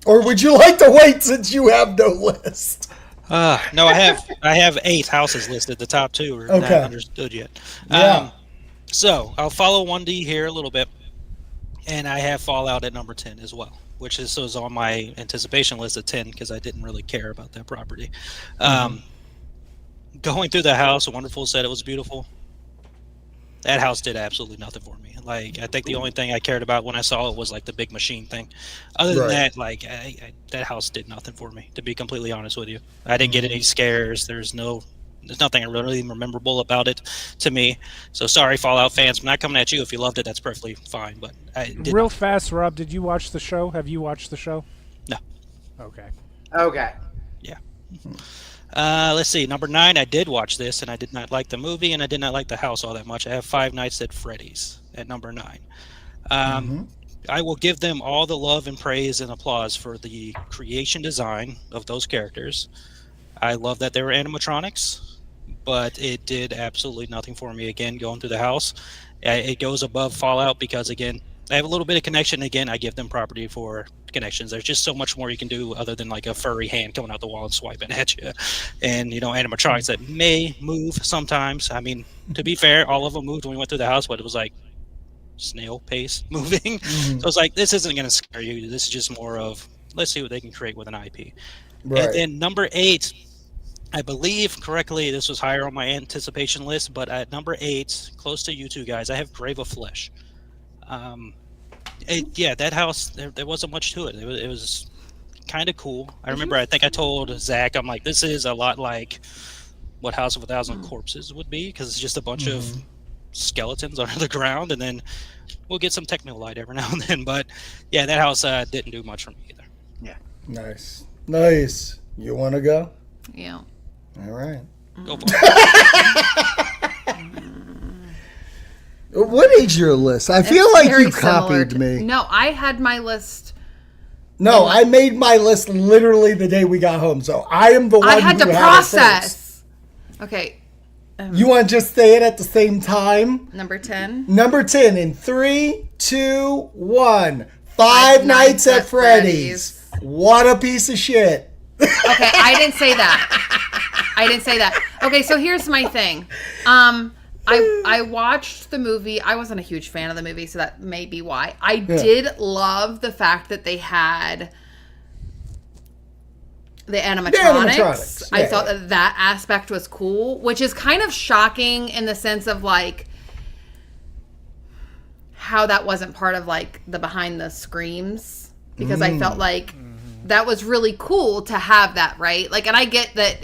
Or would you like to wait since you have no list? No, I have 8 houses listed. The top 2 are not understood yet. Yeah. So I'll follow 1D here a little bit, and I have Fallout at number 10 as well, which is on my anticipation list at 10 because I didn't really care about that property. Going through the house, Wonderful said it was beautiful. That house did absolutely nothing for me. Like, I think the only thing I cared about when I saw it was like the big machine thing. Other than that, like, that house did nothing for me, to be completely honest with you. I didn't get any scares. There's nothing really memorable about it to me. So sorry, Fallout fans. I'm not coming at you. If you loved it, that's perfectly fine. But real fast, Rob, did you watch the show? Have you watched the show? No. Okay. Yeah. Let's see. Number 9, I did watch this, and I did not like the movie, and I did not like the house all that much. I have Five Nights at Freddy's at number 9. I will give them all the love and praise and applause for the creation design of those characters. I love that they were animatronics, but it did absolutely nothing for me. Again, going through the house, it goes above Fallout because, again, I have a little bit of connection. Again, I give them property for connections. There's just so much more you can do other than like a furry hand coming out the wall and swiping at you. And, animatronics that may move sometimes. I mean, to be fair, all of them moved when we went through the house, but it was like snail pace moving. So it's like, this isn't going to scare you. This is just more of, let's see what they can create with an IP. Right. And then number 8, I believe correctly, this was higher on my anticipation list, but at number 8, close to you two guys, I have Grave of Flesh. That house, there wasn't much to it. It was kind of cool. I remember, I think I told Zach, I'm like, this is a lot like what House of a Thousand Corpses would be, because it's just a bunch of skeletons under the ground, and then we'll get some techno light every now and then. But yeah, that house didn't do much for me either. Yeah. Nice. You want to go? Yeah. All right. Go for it. What is your list? I feel like you copied me. No, I had my list. No, I made my list literally the day we got home, so I am the one I had who to had process. Okay. You want to just say it at the same time? Number 10. Number 10 in 3, 2, 1. Five Nights at Freddy's. What a piece of shit. Okay, I didn't say that. Okay, so here's my thing. I watched the movie. I wasn't a huge fan of the movie, so that may be why. I did love the fact that they had the animatronics. I thought that aspect was cool, which is kind of shocking in the sense of like how that wasn't part of like the behind the screams, because I felt like that was really cool to have that, right? Like, and I get that,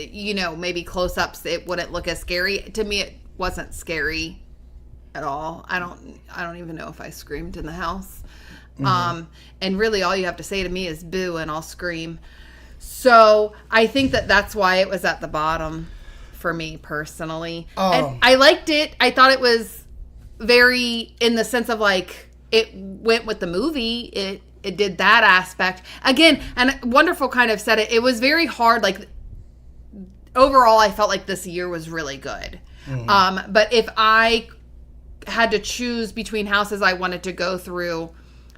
maybe close-ups it wouldn't look as scary. To me, it wasn't scary at all. I don't even know if I screamed in the house. And really all you have to say to me is boo and I'll scream. So I think that's why it was at the bottom for me personally. And I liked it. I thought it was very, in the sense of like, it went with the movie. It did that aspect. Again, and Wonderful kind of said it. It was very hard. Like, overall, I felt like this year was really good. But if I had to choose between houses I wanted to go through,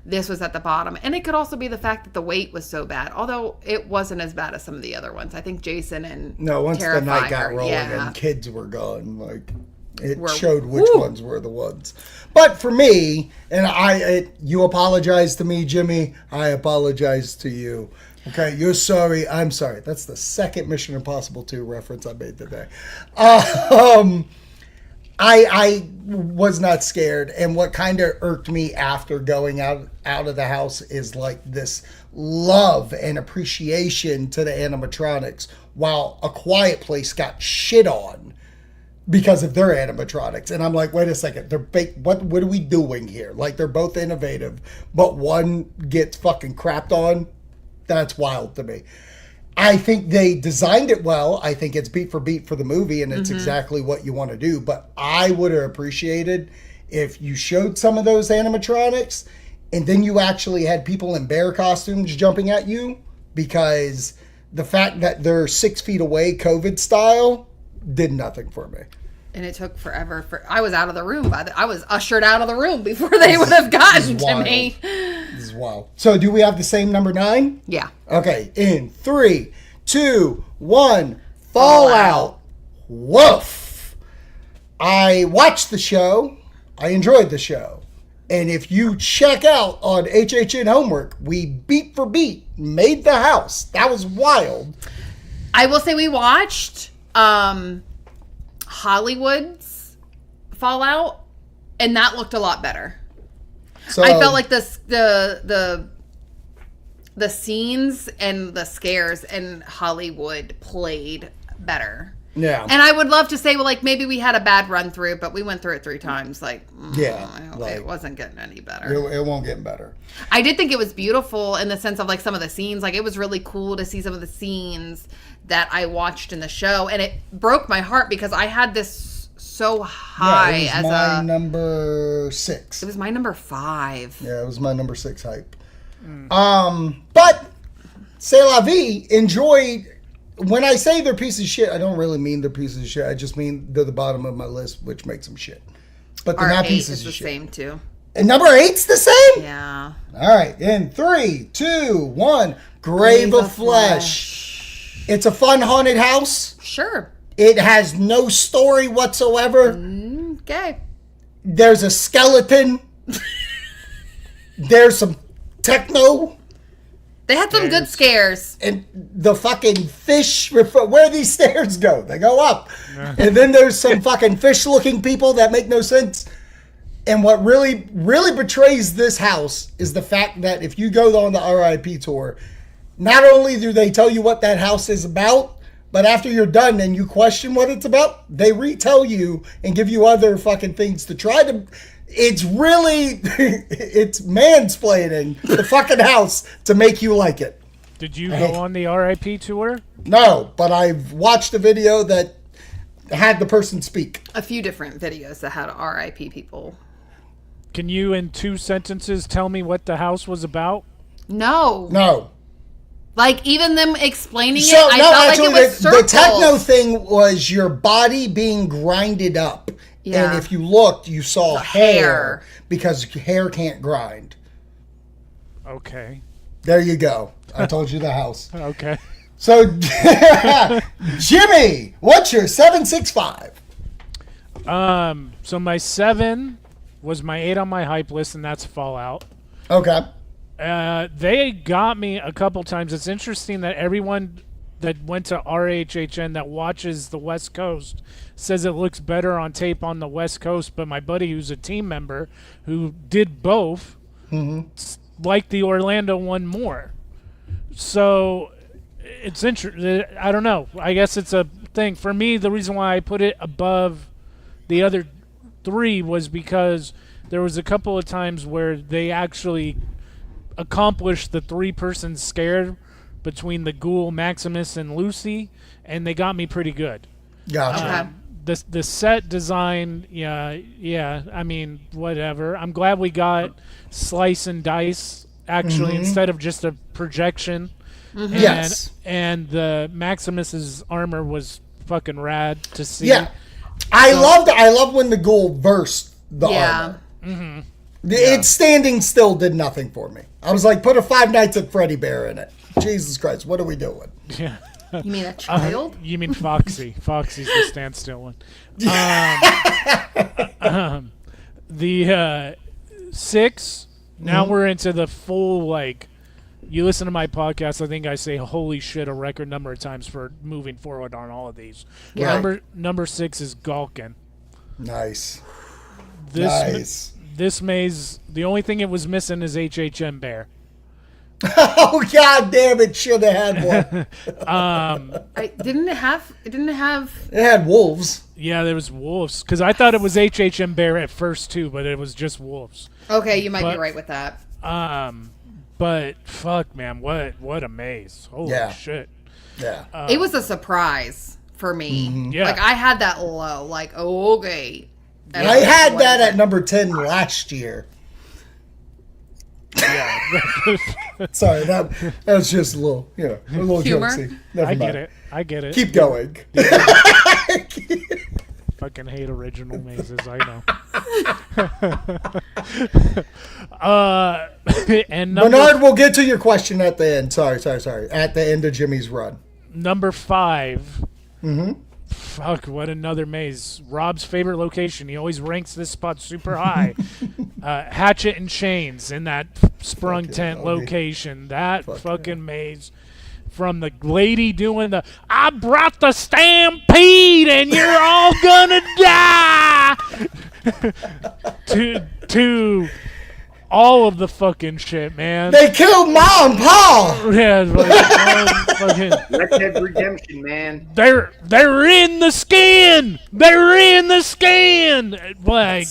this was at the bottom. And it could also be the fact that the wait was so bad, although it wasn't as bad as some of the other ones. I think Jason and once Terrifier, the night got rolling and kids were gone, like it showed which ones were the ones. But for me, and you apologize to me, Jimmy, I apologize to you. Okay, you're sorry, I'm sorry. That's the second Mission Impossible 2 reference I made today. I was not scared, and what kind of irked me after going out of the house is like this love and appreciation to the animatronics, while A Quiet Place got shit on because of their animatronics. And I'm like, wait a second, they're what are we doing here? Like, they're both innovative, but one gets fucking crapped on. That's wild to me. I think they designed it well. I think it's beat for beat for the movie, and it's exactly what you want to do. But I would have appreciated if you showed some of those animatronics and then you actually had people in bear costumes jumping at you, because the fact that they're 6 feet away, COVID style, did nothing for me. And it took forever. I was out of the room. I was ushered out of the room before they would have gotten to me. This is wild. So do we have the same number 9? Yeah. Okay, in 3, 2, 1, Fallout. Woof. I watched the show. I enjoyed the show. And if you check out on HHN Homework, we beat for beat made the house. That was wild. I will say we watched Hollywood's Fallout, and that looked a lot better. So I felt like the scenes and the scares in Hollywood played better. Yeah. And I would love to say, well, like, maybe we had a bad run through, but we went through it 3 times. Like, it wasn't getting any better. It won't get better. I did think it was beautiful in the sense of, like, some of the scenes. Like, it was really cool to see some of the scenes that I watched in the show. And it broke my heart because I had this so high it was my number 6. It was my number 5. Yeah, it was my number 6 hype. But, c'est la vie, enjoy. When I say they're pieces of shit, I don't really mean they're pieces of shit. I just mean they're the bottom of my list, which makes them shit. But they're not pieces of shit. Our 8 is the same, too. And number 8's the same? Yeah. All right. In 3, 2, 1, Grave of Flesh. It's a fun haunted house. Sure. It has no story whatsoever. Okay. There's a skeleton. There's some techno. They had some good scares. And the fucking fish, where these stairs go? They go up. And then there's some fucking fish-looking people that make no sense. And what really, really betrays this house is the fact that if you go on the RIP tour, not only do they tell you what that house is about, but after you're done and you question what it's about, they retell you and give you other fucking things to try to... It's really, it's mansplaining the fucking house to make you like it. Did you go on the RIP tour? No, but I've watched a video that had the person speak. A few different videos that had RIP people. Can you, in 2 sentences, tell me what the house was about? No. Like, even them explaining So, it, I felt actually, like it was circles. the techno thing was your body being grinded up. Yeah. And if you looked, you saw hair because hair can't grind. Okay. There you go. I told you the house. Okay. So, Jimmy, what's your 765? So my 7 was my 8 on my hype list, and that's Fallout. Okay. They got me a couple times. It's interesting that everyone that went to RHHN that watches the West Coast says it looks better on tape on the West Coast, but my buddy who's a team member who did both liked the Orlando one more. So it's interesting. I don't know. I guess it's a thing. For me, the reason why I put it above the other 3 was because there was a couple of times where they actually accomplished the 3-person scare between the ghoul, Maximus, and Lucy, and they got me pretty good. Gotcha. The set design, yeah. I mean, whatever. I'm glad we got slice and dice actually instead of just a projection. Yes. And the Maximus's armor was fucking rad to see. Yeah. I love when the ghoul burst the armor. It standing still did nothing for me. I was like, put a Five Nights at Freddy bear in it. Jesus Christ, what are we doing? Yeah. You mean a child? You mean Foxy. Foxy's the standstill one. The 6, now we're into the full, like, you listen to my podcast, I think I say holy shit a record number of times for moving forward on all of these. Right. Number 6 is Galkin. Nice. This maze, the only thing it was missing is HHM Bear. Oh god damn it! Should have had one. I didn't have. It didn't have. It had wolves. Yeah, there was wolves. Because I thought it was HHM Bear at first too, but it was just wolves. Okay, you might But- be right with that. But fuck, man, what a maze! Holy shit! Yeah. It was a surprise for me. Yeah. Like I had that low. Like okay. And I was had like, that at number 10 last year. Sorry, that was just a little, a little Humor? jokesy. Never I mind. get it. I get it. Keep going. Fucking hate original mazes. I know. And Bernard, we'll get to your question at the end. Sorry. At the end of Jimmy's run. number 5. Fuck, what another maze. Rob's favorite location. He always ranks this spot super high. Hatchet and Chains in that sprung Fucking tent hell, dude. location. That fucking maze. From the lady doing the, I brought the stampede and you're all gonna die, to all of the fucking shit, man. They killed Ma and Pa! Yeah, like, fucking, Red Dead Redemption, man. they're in the skin. They're in the skin. Like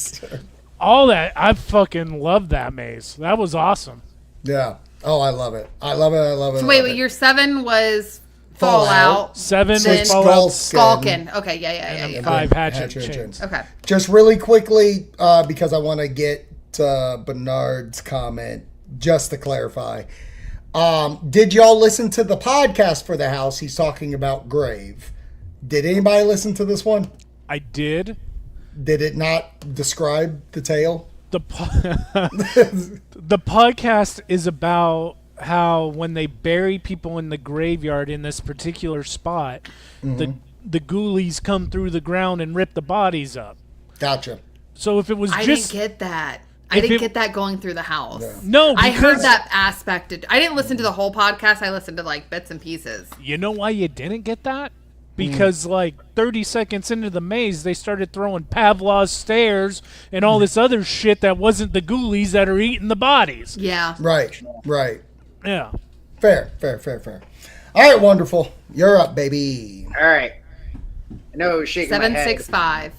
all that. I fucking love that maze. That was awesome. Yeah. Oh, I love it. I love it. So wait, your 7 was Fallout. 7 Then was Fallout. Skulkin. Okay, yeah. And 5 Hatchet and Hatchet and Chains. Okay. Just really quickly, because I want to get Bernard's comment, just to clarify. Did y'all listen to the podcast for the house? He's talking about Grave. Did anybody listen to this one? I did. Did it not describe the tale? The podcast is about how when they bury people in the graveyard in this particular spot, the ghoulies come through the ground and rip the bodies up. Gotcha. So if it was I just didn't get that. I didn't get that going through the house. no, I heard because that aspect. I didn't listen to the whole podcast. I listened to like bits and pieces. you know why you didn't get that? Because like 30 seconds into the maze, they started throwing Pavlov's stairs and all this other shit that wasn't the ghoulies that are eating the bodies. Yeah. Right. Yeah. Fair. All right, wonderful. You're up, baby. All right. I know I was shaking my head, 765.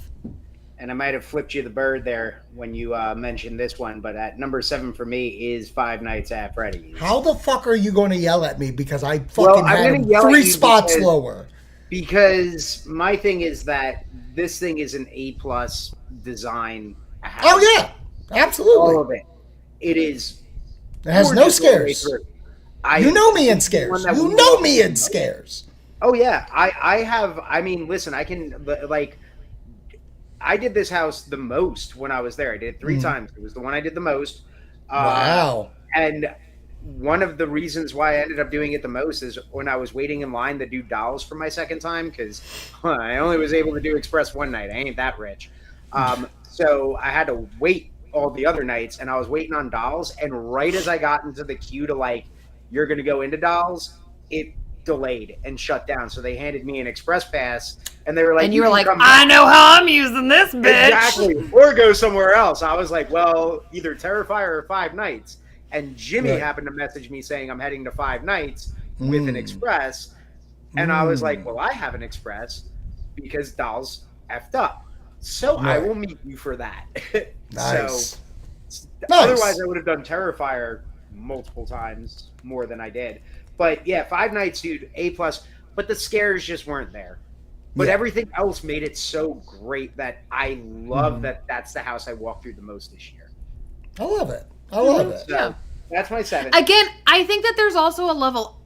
and I might have flipped you the bird there when you mentioned this one, but at number 7 for me is Five Nights at Freddy's. How the fuck are you going to yell at me because I fucking Well, I'm had gonna him yell at 3 you spots because- lower? Because my thing is that this thing is an A+ design. Oh yeah, absolutely. All of it. It is. It has no gorgeous all the way scares. through. You know me in one scares. that You we- know me in scares. Oh yeah, I have. I mean, listen, I can like. I did this house the most when I was there. I did it 3 times. It was the one I did the most. Wow. And one of the reasons why I ended up doing it the most is when I was waiting in line to do dolls for my second time, because I only was able to do Express one night. I ain't that rich. So I had to wait all the other nights, and I was waiting on dolls. And right as I got into the queue to like, you're going to go into dolls, it delayed and shut down. So they handed me an Express pass, and they were like, And you were can like, come I back." know how I'm using this, bitch. Exactly. Or go somewhere else. I was like, well, either Terrifier or Five Nights. And Jimmy Right. happened to message me saying I'm heading to Five Nights with an Express. And I was like, well, I have an Express because dolls effed up. So I Right. will meet you for that. Nice. So Nice. otherwise I would have done Terrifier multiple times more than I did. But yeah, Five Nights, dude, A+. But the scares just weren't there. But Yeah. everything else made it so great that I love that that's the house I walked through the most this year. I love it. I love it. So that's my 7. Again, I think that there's also a level.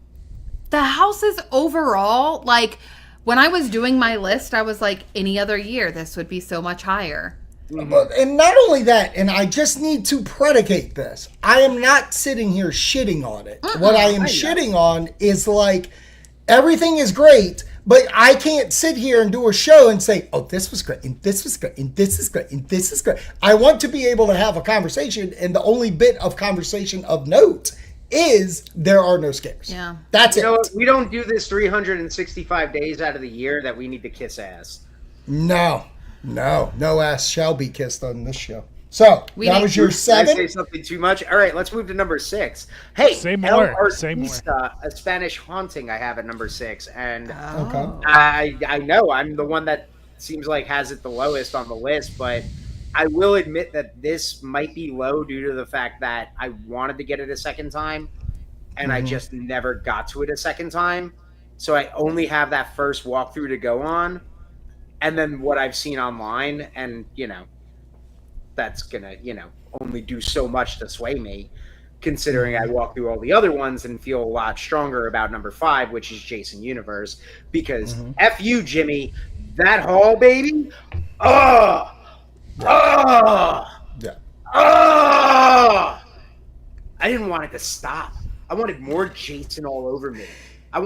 The houses overall, like when I was doing my list, I was like, any other year, this would be so much higher. And not only that, and I just need to predicate this. I am not sitting here shitting on it. What I am shitting on is like everything is great, but I can't sit here and do a show and say, oh, this was great, and this was great, and this is great, and this is great. I want to be able to have a conversation, and the only bit of conversation of note is there are no scares. Yeah. That's You know it. what? We don't do this 365 days out of the year that we need to kiss ass. No ass shall be kissed on this show. So We that need- was your Did I say 7. something too much? All right, let's move to number 6. Hey, Say more, El say more. Artista, a Spanish haunting I have at number 6. And Oh. I know I'm the one that seems like has it the lowest on the list, but I will admit that this might be low due to the fact that I wanted to get it a second time, and I just never got to it a second time. So I only have that first walkthrough to go on, and then what I've seen online, and that's gonna only do so much to sway me, considering I walk through all the other ones and feel a lot stronger about number 5, which is Jason Universe, because F you, Jimmy, that hall, baby. Oh, Yeah. I didn't want it to stop. I wanted more Jason all over me.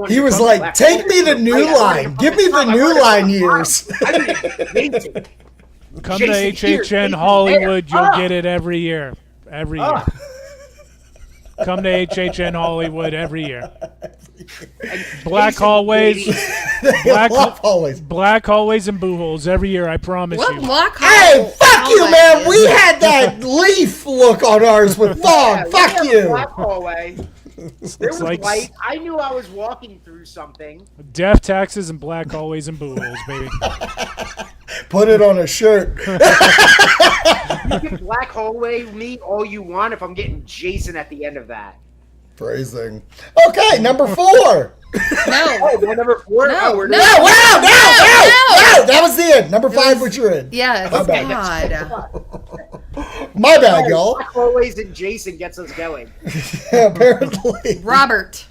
He was like, take me the new line. Give me the new line years. Come to HHN Hollywood, you'll get it every year. Every year. Come to HHN Hollywood every year. Black hallways, black hallways and boo holes every year. I promise What you. block? Hey, fuck you, man. hallway We is- had that leaf look on ours with fog. Fuck you. Black hallway. There was like- light. I knew I was walking through something. Death taxes and black hallways and boo holes, baby. Put it on a shirt. You can black hallway me all you want if I'm getting Jason at the end of that. Phrasing. Okay, number 4. No. Oh, we're number 4? No, Oh, we're no. No, wow, no. That was the end. Number 5 was- was your end. Yes. My bad. God. My bad, y'all. Black hallways and Jason gets us going. Apparently. Robert.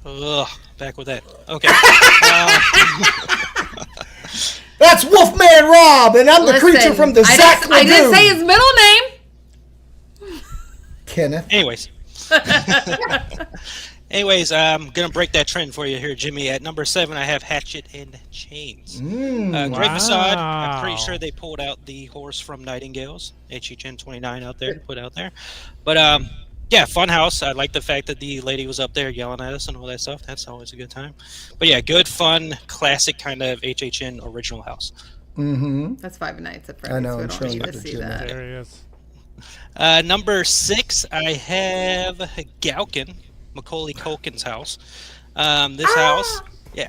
Ugh, back with that. Okay. That's Wolfman Rob, and I'm the Listen, creature from the I Zach didn't, I didn't say his middle name. Kenneth. Anyways, I'm gonna break that trend for you here, Jimmy. At number 7, I have Hatchet and Chains. Great facade. I'm pretty sure they pulled out the horse from Nightingales, HHN 29 out there, put out there. But yeah, fun house. I like the fact that the lady was up there yelling at us and all that stuff. That's always a good time. But yeah, good, fun, classic kind of HHN original house. That's 5 Nights at Freddy's. I know, We I'm don't showing need it to to see Jimmy. that. There he is. Number 6, I have Gaukin, Macaulay Culkin's house. This house, yeah,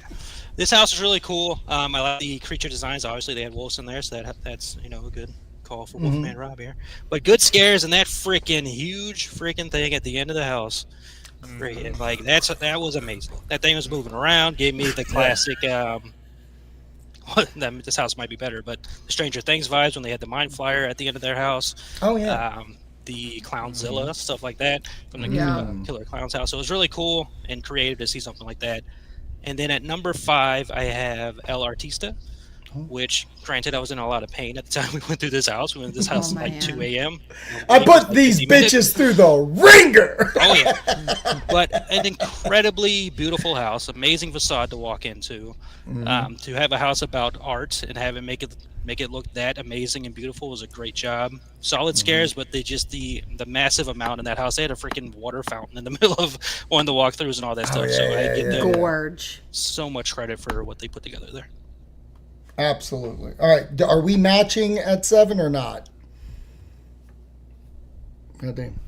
this house is really cool. I like the creature designs. Obviously, they had wolves in there, so that's a good call for Wolfman Rob here. But good scares and that freaking huge freaking thing at the end of the house. Freaking, like that was amazing. That thing was moving around, gave me the classic. This house might be better, but the Stranger Things vibes when they had the Mind Flyer at the end of their house. Oh, yeah. The Clownzilla, stuff like that from the Killer Clown's house. So it was really cool and creative to see something like that. And then at number 5, I have El Artista, which, granted, I was in a lot of pain at the time we went through this house. We went to this house at like 2 a.m. I put these bitches through the ringer. Oh, yeah. But an incredibly beautiful house, amazing facade to walk into. To have a house about art and have it make it look that amazing and beautiful was a great job. Solid scares, but the massive amount in that house. They had a freaking water fountain in the middle of one of the walkthroughs and all that stuff. yeah, So I give them Gorge. so much credit for what they put together there. Absolutely. All right. Are we matching at 7 or not? Goddamn.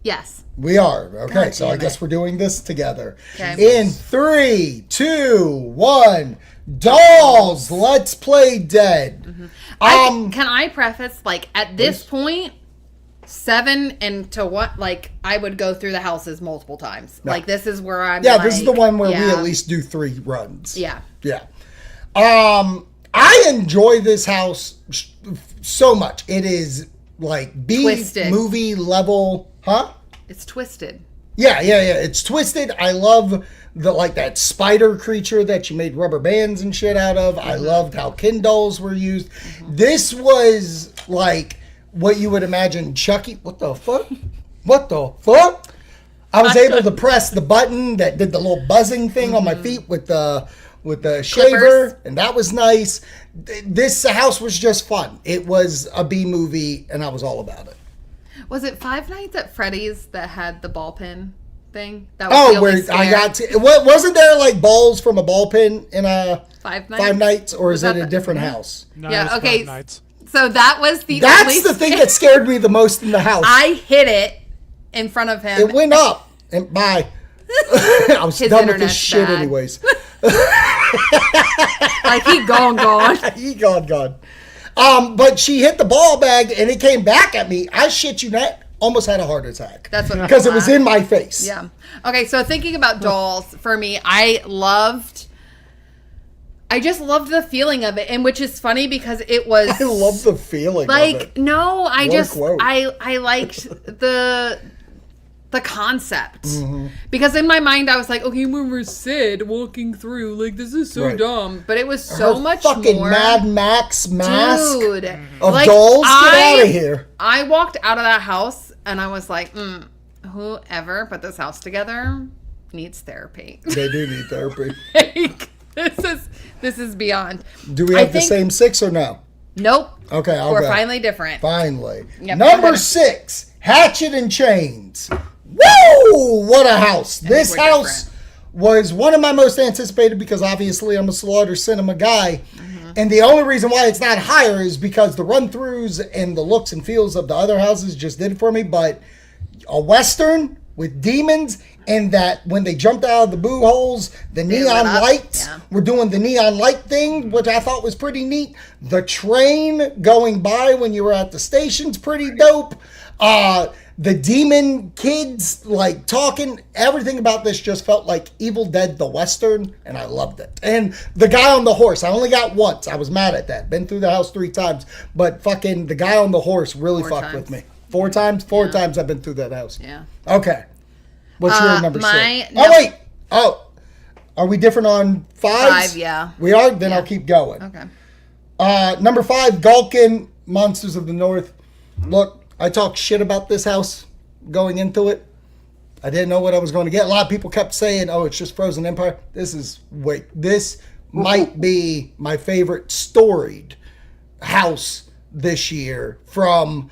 Yes. We are. Okay, God so I damn guess it. we're doing this together. Okay. In 3, 2, 1. Dolls, let's play dead. Can I preface, like, at this point, 7 and to what, like, I would go through the houses multiple times. Like, this is where I'm Yeah, this is the one where we yeah. at least do 3 runs. Yeah. Yeah. I enjoy this house so much. It is like B Twisted. movie level, huh? It's twisted. Yeah. It's twisted. I love that spider creature that you made rubber bands and shit out of. I loved how Ken dolls were used. This was like what you would imagine Chucky. What the fuck? I was able to press the button that did the little buzzing thing on my feet with the shaver, Clippers. and that was nice. This house was just fun. It was a B movie, and I was all about it. Was it 5 Nights at Freddy's that had the ball pin thing? That was the Oh, only where scare. I got to, wasn't there like balls from a ball pin in a 5 Nights? Five Nights, or is Was it that a different house? No, Yeah, it's okay. Five Nights. So that was the That's the thing that scared me the most in the house. I hit it in front of him. It went up and bye. I was His done with this internet's shit bad. anyways. Like he gone. He gone. But she hit the ball bag and it came back at me. I shit you not, almost had a heart attack. That's what because it was in my face. Yeah. Okay, so thinking about dolls, for me, I just loved the feeling of it, and which is funny because it was. I love the feeling. Like, of it. no, I What a just quote. I liked the concept Mm-hmm. because in my mind I was like, okay, remember Sid walking through, like this is so Right. dumb, but it was so Her much fucking more. Mad Max mask Dude, of like, dolls. Get out of here. I walked out of that house and I was like, whoever put this house together needs therapy. They do need therapy. Like, this is beyond. Do we have the same 6 or no? Nope. Okay, I'll We're go. finally different. Finally. Yep, Number go ahead. 6, Hatchet and Chains. Woo! What a house. This we're house different. was one of my most anticipated because obviously I'm a Slaughter Cinema guy. Mm-hmm. And the only reason why it's not higher is because the run-throughs and the looks and feels of the other houses just did it for me. But a Western with demons and that when they jumped out of the boo holes, the They neon lit up. lights Yeah. were doing the neon light thing, which I thought was pretty neat. The train going by when you were at the station's pretty dope. The demon kids like talking, everything about this just felt like Evil Dead the Western, and I loved it. And the guy on the horse, I only got once. I was mad at that. Been through the house 3 times, but fucking the guy on the horse really 4 fucked times. with me. 4 times? 4 times I've been through that house. Yeah. Okay. What's your number 6? no- Wait. Oh, are we different on 5s? 5, yeah. We are? Then Yeah. I'll keep going. Okay. Number 5, Gulkin, Monsters of the North. Look, I talked shit about this house going into it. I didn't know what I was going to get. A lot of people kept saying, oh, it's just Frozen Empire. This might be my favorite storied house this year, from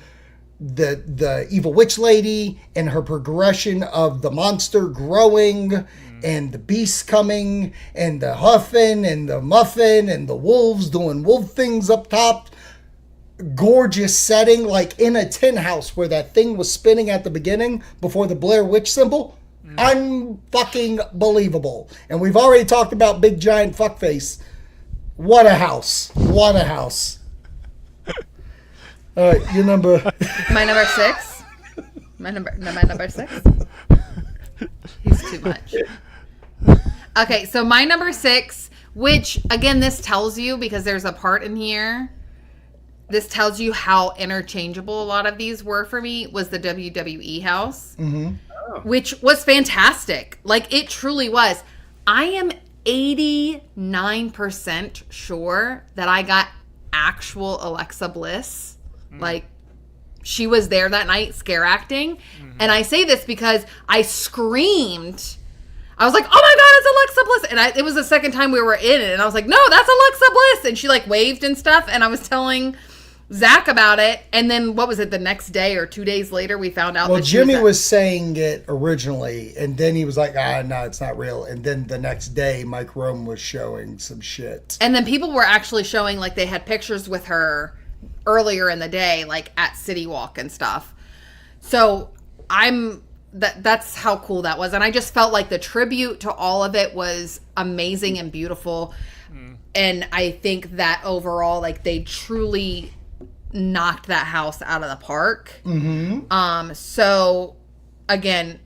the evil witch lady and her progression of the monster growing and the beast coming and the huffing and the muffin and the wolves doing wolf things up top. Gorgeous setting, like in a tin house where that thing was spinning at the beginning before the Blair Witch symbol. Unfucking believable. And we've already talked about big giant fuckface. What a house. What a house. All right, your number. My number 6. My number 6. He's too much. Okay, so my number 6, which again, this tells you, because there's a part in here, this tells you how interchangeable a lot of these were for me, was the WWE house, which was fantastic. Like, it truly was. I am 89% sure that I got actual Alexa Bliss. Like, she was there that night scare acting. And I say this because I screamed. I was like, oh my God, it's Alexa Bliss. And it was the second time we were in it. And I was like, no, that's Alexa Bliss. And she like waved and stuff. And I was telling Zach about it. And then what was it, the next day or 2 days later, we found out Well, that Jimmy she was saying it originally, and then he was like, no, it's not real. And then the next day, Mike Rome was showing some shit. And then people were actually showing, like, they had pictures with her earlier in the day, like at City Walk and stuff. So that's how cool that was. And I just felt like the tribute to all of it was amazing and beautiful. And I think that overall, like, they truly knocked that house out of the park. So again,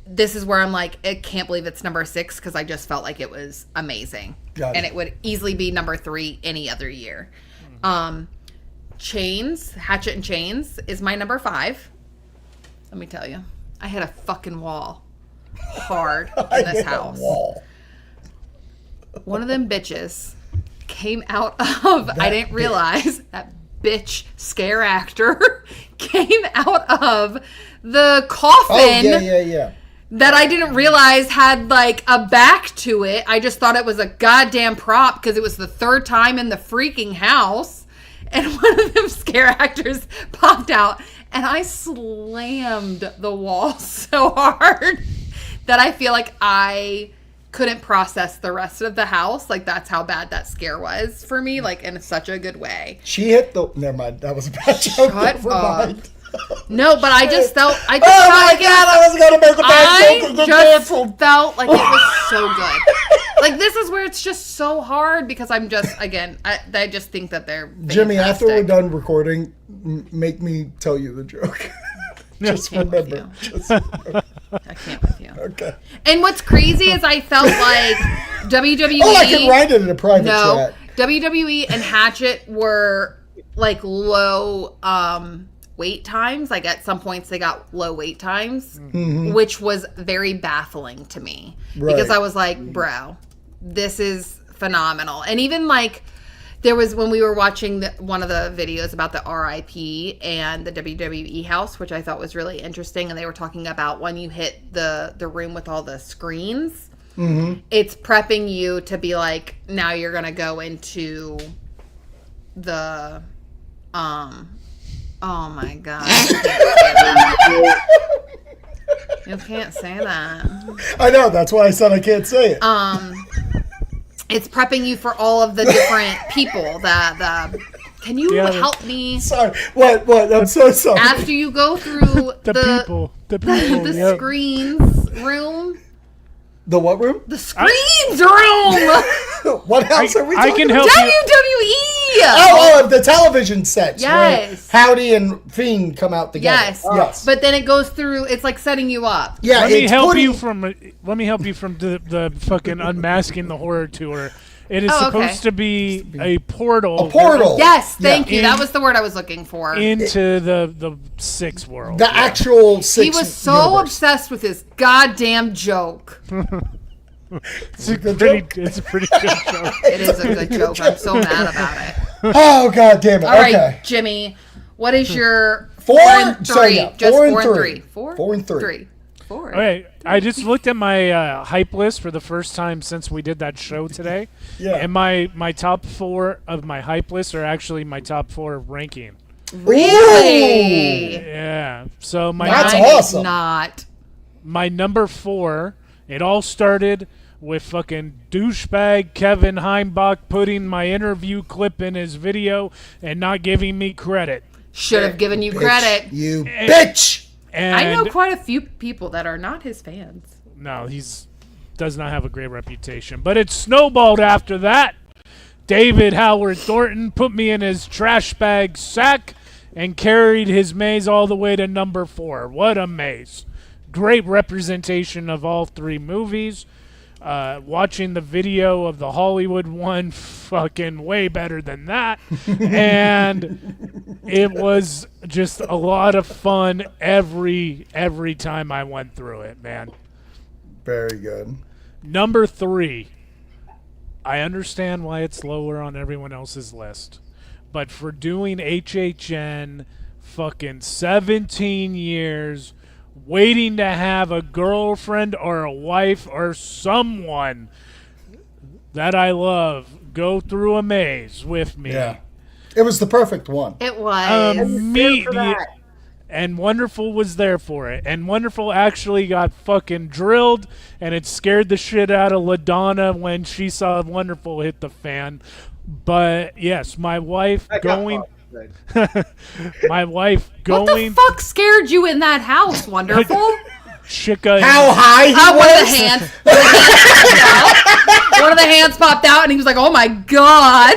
this is where I'm like, I can't believe it's number 6, because I just felt like it was amazing. Got it. And it would easily be number 3 any other year. Chains, Hatchet and Chains is my number 5. Let me tell you, I hit a fucking wall hard in this house. Wall. One of them bitches came out of, I didn't realize, that bitch scare actor came out of the coffin. Oh, yeah. That I didn't realize had like a back to it. I just thought it was a goddamn prop because it was the 3rd time in the freaking house. And one of them scare actors popped out, and I slammed the wall so hard that I feel like I couldn't process the rest of the house. Like, that's how bad that scare was for me, like, in such a good way. She hit the... Never mind. That was a bad joke. Never mind. No, but I just felt... I was going to make a bad joke and get canceled. Felt like it was so good. Like, this is where it's just so hard because I'm just, again, I just think that they're fantastic. Jimmy, after we're done recording, make me tell you the joke. Just remember. I can't with you. Okay. And what's crazy is I felt like WWE... Oh, I can write it in a private chat. WWE and Hatchet were, like, low wait times. Like, at some points they got low wait times, which was very baffling to me. Right. Because I was like, bro, this is phenomenal. And even, like... There was, when we were watching one of the videos about the RIP and the WWE house, which I thought was really interesting, and they were talking about when you hit the room with all the screens, it's prepping you to be like, now you're going to go into the, oh my God. You can't say that. I know, that's why I said I can't say it. It's prepping you for all of the different people. Can you help me? Sorry. What? I'm so sorry. After you go through the screens room. The what room? The screens room! What house are we talking I can about? help WWE! Oh, the television sets. Yes. Where Howdy and Fiend come out together. Yes. But then it goes through, it's like setting you up. Yeah, let me help you from the fucking Unmasking the Horror tour. It is supposed to be a portal. A portal. Yes, thank you. That was the word I was looking for. Into the Six world. The actual Six. He was so obsessed with his goddamn joke. It's a pretty good joke. It is a good joke. I'm so mad about it. Oh, God damn it. All right, okay. Jimmy, what is your 4 and 3? So, yeah, Just 4 and 4 and 3. 3. 4? 4 and 3. 3. 4. Okay, I just looked at my hype list for the first time since we did that show today. Yeah. And my top 4 of my hype list are actually my top 4 ranking. Really? Yeah. So That's Mine awesome. is not. my number 4, it all started with fucking douchebag Kevin Heimbach putting my interview clip in his video and not giving me credit. Should have given you credit. You bitch! And I know quite a few people that are not his fans. No, does not have a great reputation. But it snowballed after that. David Howard Thornton put me in his trash bag sack and carried his maze all the way to number 4. What a maze. Great representation of all 3 movies. Watching the video of the Hollywood one, fucking way better than that. And it was just a lot of fun every time I went through it, man. Very good. Number 3. I understand why it's lower on everyone else's list. But for doing HHN fucking 17 years, waiting to have a girlfriend or a wife or someone that I love go through a maze with me. Yeah. It was the perfect one. It was. And Wonderful was there for it. And Wonderful actually got fucking drilled, and it scared the shit out of LaDonna when she saw Wonderful hit the fan. But yes, my wife going... my wife going... What the fuck scared you in that house, Wonderful? Chica... How high he was? One of the hands popped out, and he was like, oh my God.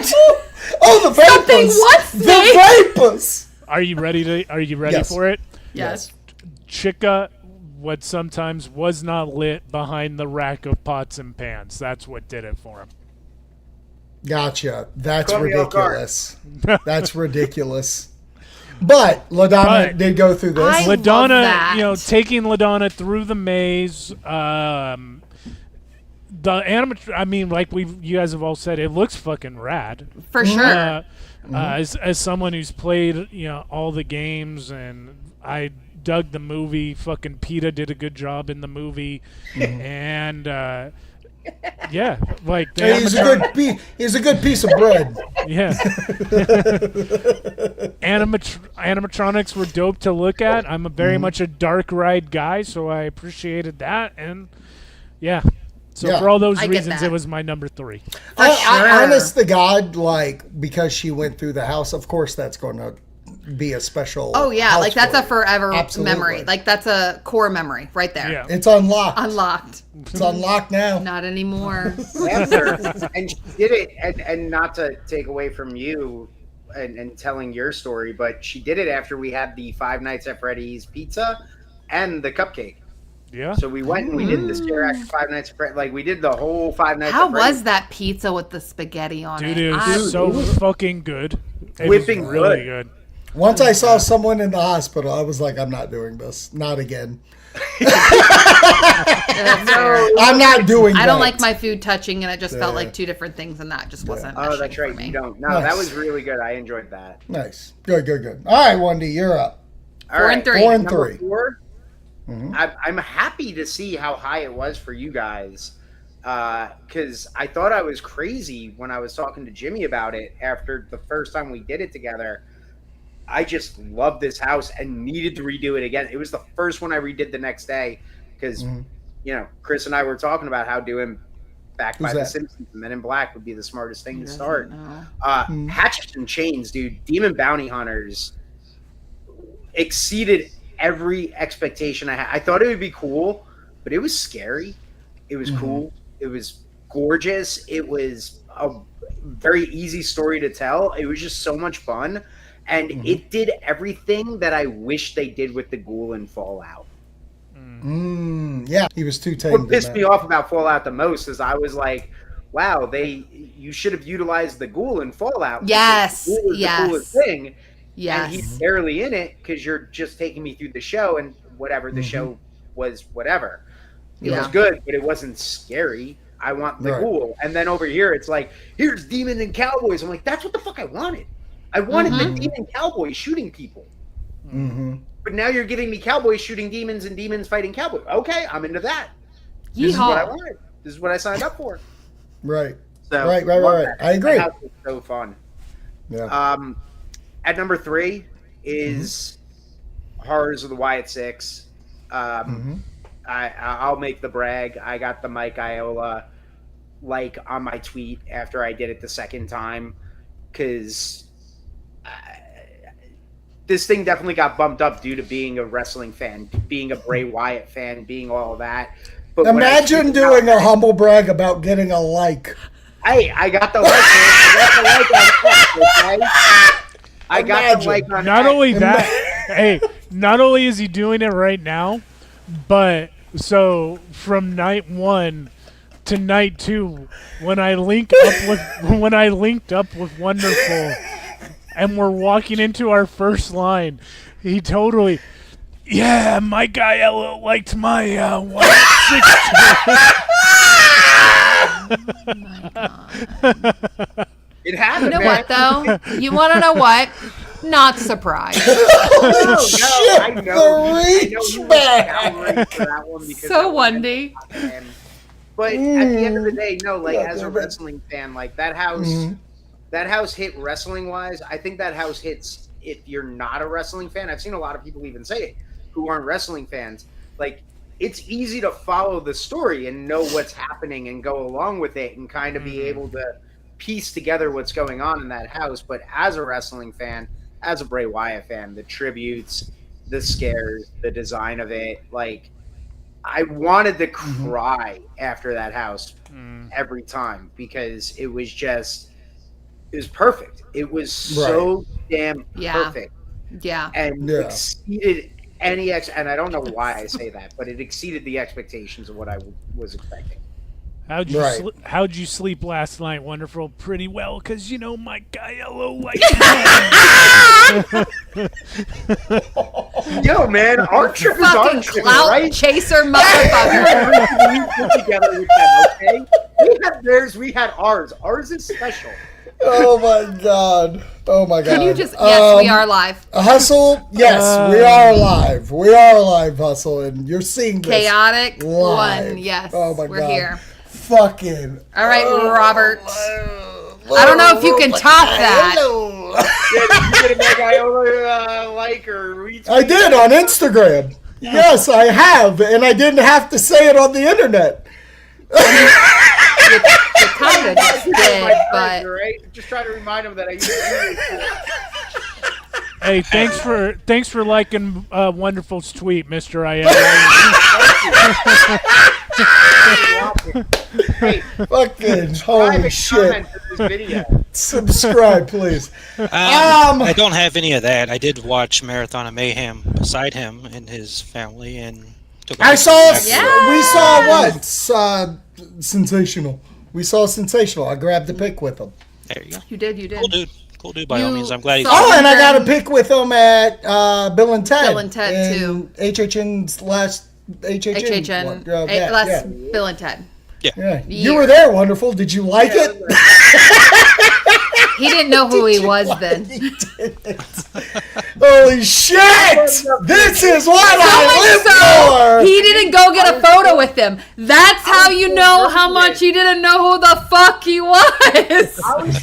Oh, the vapors! Something what, Snake? The vapors! Are you ready Yes. for it? Yes. Chica, what sometimes was not lit behind the rack of pots and pans. That's what did it for him. Gotcha. That's Caught me off guard. ridiculous. That's ridiculous. But LaDonna did go through this. I love LaDonna, that. taking LaDonna through the maze. The like you guys have all said, it looks fucking rad. For sure. As someone who's played, all the games, and I dug the movie. Fucking PETA did a good job in the movie, and yeah, like He's a good piece of bread. yeah. Animatronics were dope to look at. I'm very much a dark ride guy, so I appreciated that, and yeah. So for all those I get reasons, that. it was my number 3. Honest to God, like, because she went through the house, of course that's going to be a special. Oh yeah, house like that's for a you. forever Absolutely. memory. Like that's a core memory right there. Yeah. It's unlocked. Unlocked. It's unlocked now. Not anymore. After, and she did it, and not to take away from you and telling your story, but she did it after we had the Five Nights at Freddy's pizza and the cupcake. Yeah. So we went and we did the scare act Five Nights at Freddy's. Like we did the whole Five Nights How at Freddy's. was that pizza with the spaghetti on Dude, it? it was so fucking good. It Whipping was really good. good. Once I saw someone in the hospital, I was like, I'm not doing this. Not again. That's fair. I'm not doing that. I don't like my food touching, and it just felt Yeah. like two different things, and that just wasn't. Oh, meshing that's for right. me. You don't. No, Nice. that was really good. I enjoyed that. Nice. Good. All right, Wendy, you're up. All 4 right. and 3. 4 and Number 3. 4. Mhm. I'm happy to see how high it was for you guys, because I thought I was crazy when I was talking to Jimmy about it after the first time we did it together. I just loved this house and needed to redo it again. It was the first one I redid the next day because, Chris and I were talking about how doing Back by Who's the that? Simpsons and Men in Black would be the smartest thing to Doesn't start. know. Hatchets and Chains, dude. Demon Bounty Hunters exceeded every expectation I had. I thought it would be cool, but it was scary. It was cool. It was gorgeous. It was a very easy story to tell. It was just so much fun. And it did everything that I wish they did with the Ghoul in Fallout. Yeah, he was too tame. What pissed me off about Fallout the most is I was like, wow, you should have utilized the Ghoul in Fallout. Yes, The Ghoul is yes. the coolest thing. Yes. And he's barely in it because you're just taking me through the show, and whatever the show was, whatever. It was good, but it wasn't scary. I want the Ghoul. And then over here, it's like, here's Demon and Cowboys. I'm like, that's what the fuck I wanted. I wanted the Demon Cowboys shooting people. But now you're giving me cowboys shooting demons and demons fighting cowboys. Okay, I'm into that. This is what I wanted. This is what I signed up for. Right. So, Right. I agree. That house was so fun. Yeah. At number 3 is Horrors of the Wyatt Six. I'll make the brag. I got the Mike Iola like on my tweet after I did it the second time because this thing definitely got bumped up due to being a wrestling fan, being a Bray Wyatt fan, being all of that. But Imagine doing a humble brag about getting a like. Hey, I got the like. I got the like on Not X. only that, hey, not only is he doing it right now, but so from night 1 to night 2, when I linked up with Wonderful, and we're walking into our first line, he totally, yeah, my guy Ella liked my white 16. It happened. You know man. what, though? You want to know what? Not surprised. I know. The reach back. For that one because So, that one- Wendy. But at the end of the day, no, like as a wrestling fan, like that house hit wrestling wise. I think that house hits if you're not a wrestling fan. I've seen a lot of people even say it who aren't wrestling fans. Like it's easy to follow the story and know what's happening and go along with it and kind of be able to piece together what's going on in that house. But as a wrestling fan, as a Bray Wyatt fan, the tributes, the scares, the design of it, like I wanted to cry after that house every time because it was perfect. It was so damn perfect. Yeah. And exceeded any and I don't know why I say that, but it exceeded the expectations of what I was expecting. How'd you sleep last night, Wonderful? Pretty well, because you know my guy Ella likes Yo, man, our trip is our Fucking trip, clout right? chaser motherfucker. We get together with them, okay? We had theirs, we had ours. Ours is special. Oh my god. Can you just? Yes, we are live. Hustle, yes, we are live. We are live, Hustle, and you're seeing this Chaotic live. one. Yes. Oh my we're god. here. Fucking. All right, Robert. I don't know if you can top that. Yeah, did you get a Meg Iola like or retweet? I did on Instagram. Yes, I have, and I didn't have to say it on the internet. You kind of just did, but right? Just try to remind him that I used to Hey, thanks for liking Wonderful's tweet, Mr. I. Hey, Fucking holy shit. video. Subscribe, please. I don't have any of that. I did watch Marathon of Mayhem beside him and his family, and I saw. Yeah. We saw what? Sensational. We saw Sensational. I grabbed the pic with him. There you go. you did. Cool dude by all You means. I'm glad he's. saw- Oh, and I got a pic with him at Bill and Ted. Bill and Ted, too. HHN's last HHN. HHN. Yeah, Last yeah. Bill and Ted. Yeah. You were there, Wonderful. Did you like it? He didn't know who he was then. He didn't. Holy shit! This is what I live for! He didn't go get a photo with him. That's how you know how much he didn't know who the fuck he was.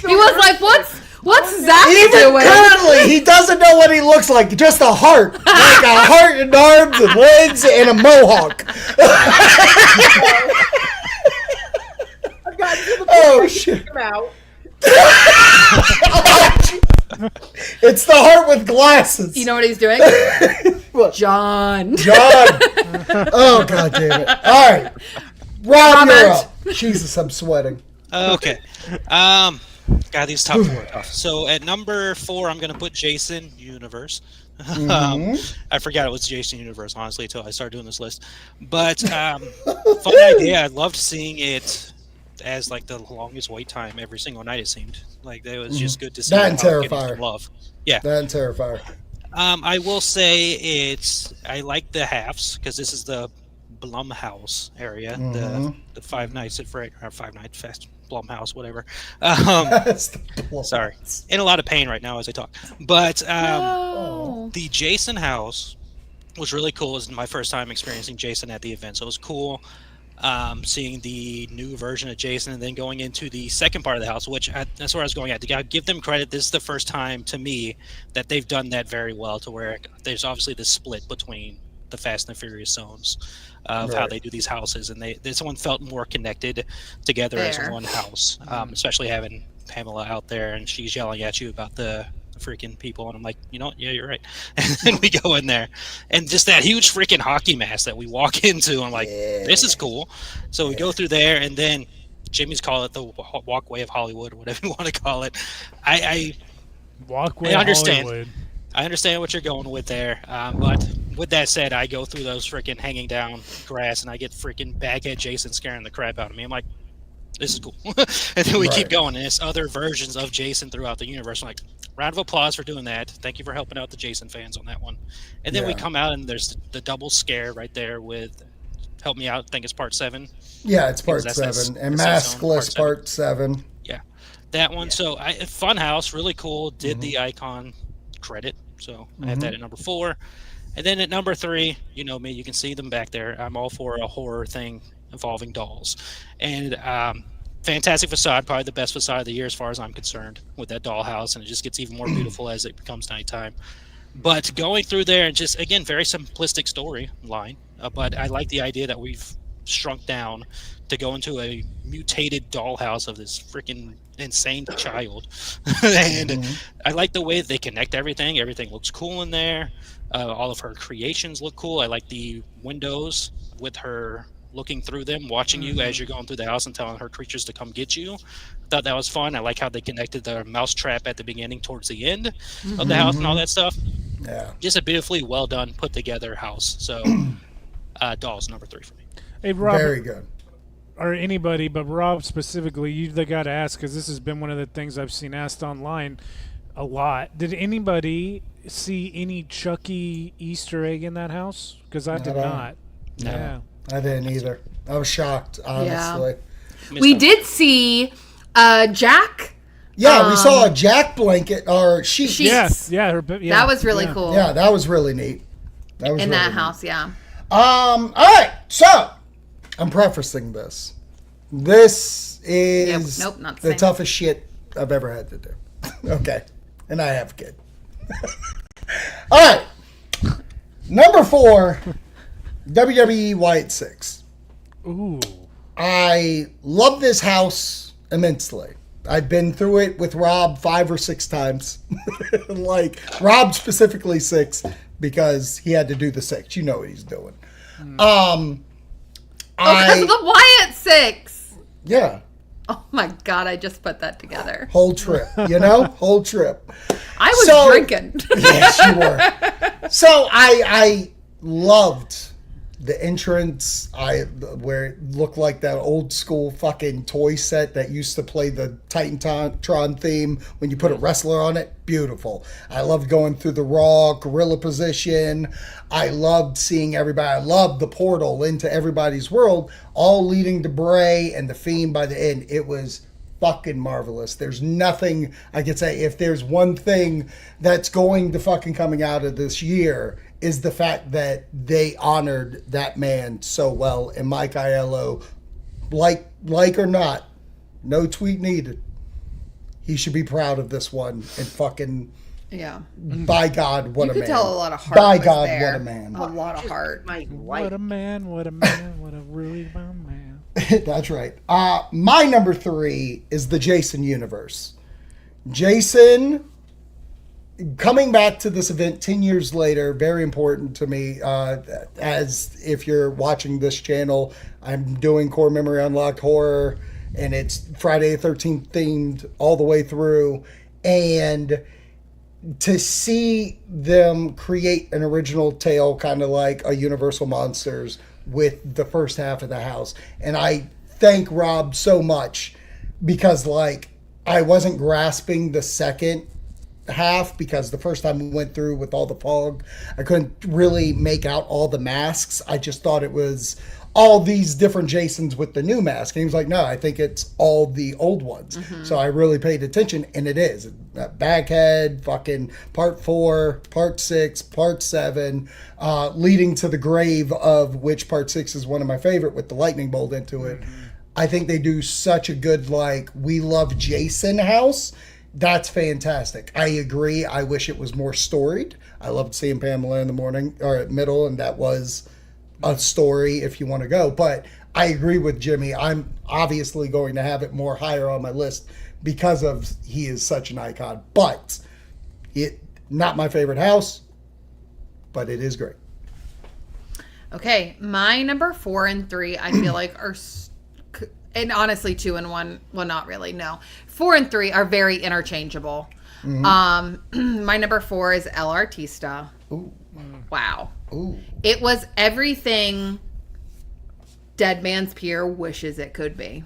He was like, what's Zach Even doing? currently, he doesn't know what he looks like. Just a heart. Like a heart and arms and legs and a mohawk. Oh, shit. It's the heart with glasses. You know what he's doing? What? John. Oh, god damn it. All right. Rob, you're up. Jesus, I'm sweating. Okay. God, these top four are tough. So at number 4, I'm gonna put Jason Universe. I forgot it was Jason Universe, honestly, until I started doing this list. But fun idea. I loved seeing it as like the longest wait time every single night. It seemed like it was just good to see. That and how it getting Terrifier. some love. Yeah. That and Terrifier. I will say I like the halves because this is the Blumhouse area, the 5 Nights at Freddy's, or 5 Nights Fest Blumhouse, whatever. That's the plot. Sorry, in a lot of pain right now as I talk. But Oh. the Jason house was really cool. It was my first time experiencing Jason at the event, so it was cool. Seeing the new version of Jason and then going into the second part of the house, that's where I was going at. To give them credit, this is the first time to me that they've done that very well, to where there's obviously this split between the Fast and the Furious zones of how they do these houses, and this one felt more connected together as one house, especially having Pamela out there and she's yelling at you about the freaking people, and I'm like, you know what? Yeah, you're right. And then we go in there, and just that huge freaking hockey mask that we walk into, I'm like, this is cool. So we go through there, and then Jimmy's call it the walkway of Hollywood, or whatever you want to call it. I understand. Hollywood. I understand what you're going with there, but with that said, I go through those freaking hanging down grass, and I get freaking Baghead Jason scaring the crap out of me. I'm like, this is cool. And then we keep going, and it's other versions of Jason throughout the universe. I'm like, round of applause for doing that. Thank you for helping out the Jason fans on that one. And then we come out, and there's the double scare right there with, help me out, I think it's part 7. Yeah, it's part That's 7. And that zone, Maskless part 7. Yeah, that one. So fun house, really cool. Did the icon credit, so I have that at number 4. And then at number 3, you know me, you can see them back there. I'm all for a horror thing involving dolls. And fantastic facade, probably the best facade of the year as far as I'm concerned with that dollhouse, and it just gets even more beautiful as it becomes nighttime. But going through there, and just, again, very simplistic storyline, but I like the idea that we've shrunk down to go into a mutated dollhouse of this freaking insane child. And I like the way that they connect everything. Everything looks cool in there. All of her creations look cool. I like the windows with her looking through them, watching you as you're going through the house and telling her creatures to come get you. I thought that was fun. I like how they connected the mouse trap at the beginning towards the end of the house and all that stuff. Yeah. Just a beautifully well done, put together house. So dolls, number 3 for me. Hey, Rob, Very good. or anybody, but Rob specifically, you got to ask, because this has been one of the things I've seen asked online a lot. Did anybody see any Chucky Easter egg in that house? Because I did not. No. Yeah. I didn't either. I was shocked, honestly. We did see Jack. Yeah, we saw a Jack blanket or sheet. Yes. Yeah. That was really cool. Yeah, that was really neat. That was in really that neat. house, yeah. All right, so I'm prefacing this. This is Nope, not the the same. toughest shit I've ever had to do. Okay, and I have a kid. All right, number 4, WWE White 6. Ooh. I love this house immensely. I've been through it with Rob 5 or 6 times. Like, Rob specifically 6 because he had to do the 6. You know what he's doing. Because of the Wyatt 6. Yeah. Oh my God, I just put that together. Whole trip, you know? Whole trip. I was drinking. Yes, you were. So I loved the entrance, where it looked like that old school fucking toy set that used to play the Titantron theme when you put a wrestler on it. Beautiful. I loved going through the Raw gorilla position. I loved seeing everybody. I loved the portal into everybody's world, all leading to Bray and the Fiend by the end. It was fucking marvelous. There's nothing I could say. If there's one thing that's going to fucking coming out of this year, is the fact that they honored that man so well. And Mike Aiello, like or not, no tweet needed. He should be proud of this one. And fucking, by God, what a man. You could tell a lot of heart. By God, there. what a man. A lot of heart. What a man, what a man, what a really fun man. That's right. My number 3 is the Jason universe. Jason, coming back to this event 10 years later, very important to me. As if you're watching this channel, I'm doing Core Memory Unlocked Horror, and it's Friday the 13th themed all the way through. And to see them create an original tale, kind of like a Universal Monsters, with the first half of the house. And I thank Rob so much, because like I wasn't grasping the second half, because the first time we went through with all the fog, I couldn't really make out all the masks. I just thought it was all these different Jasons with the new mask. And he was like, no, I think it's all the old ones. So I really paid attention, and it is. Baghead, fucking part 4, part 6, part 7, leading to the grave, of which part 6 is one of my favorite, with the lightning bolt into it. I think they do such a good, like, we love Jason house. That's fantastic. I agree. I wish it was more storied. I loved seeing Pamela in the morning or at middle, and that was a story if you want to go. But I agree with Jimmy. I'm obviously going to have it more higher on my list because of he is such an icon. But it not my favorite house, but it is great. Okay, my number 4 and 3, I feel like are, and honestly 2 and 1, well, not really, no. 4 and 3 are very interchangeable. My number 4 is El Artista. Ooh. Wow. Ooh. It was everything Dead Man's Pier wishes it could be.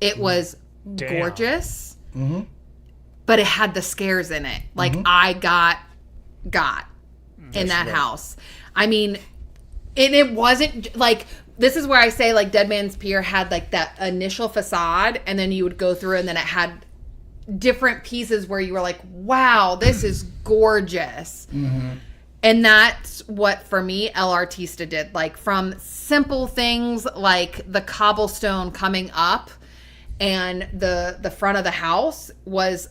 It was gorgeous, but it had the scares in it. Like, I got in that house. I mean, and it wasn't like, this is where I say, like, Dead Man's Pier had like that initial facade, and then you would go through, and then it had different pieces where you were like, wow, this is gorgeous. And that's what, for me, El Artista did. Like, from simple things like the cobblestone coming up, and the front of the house was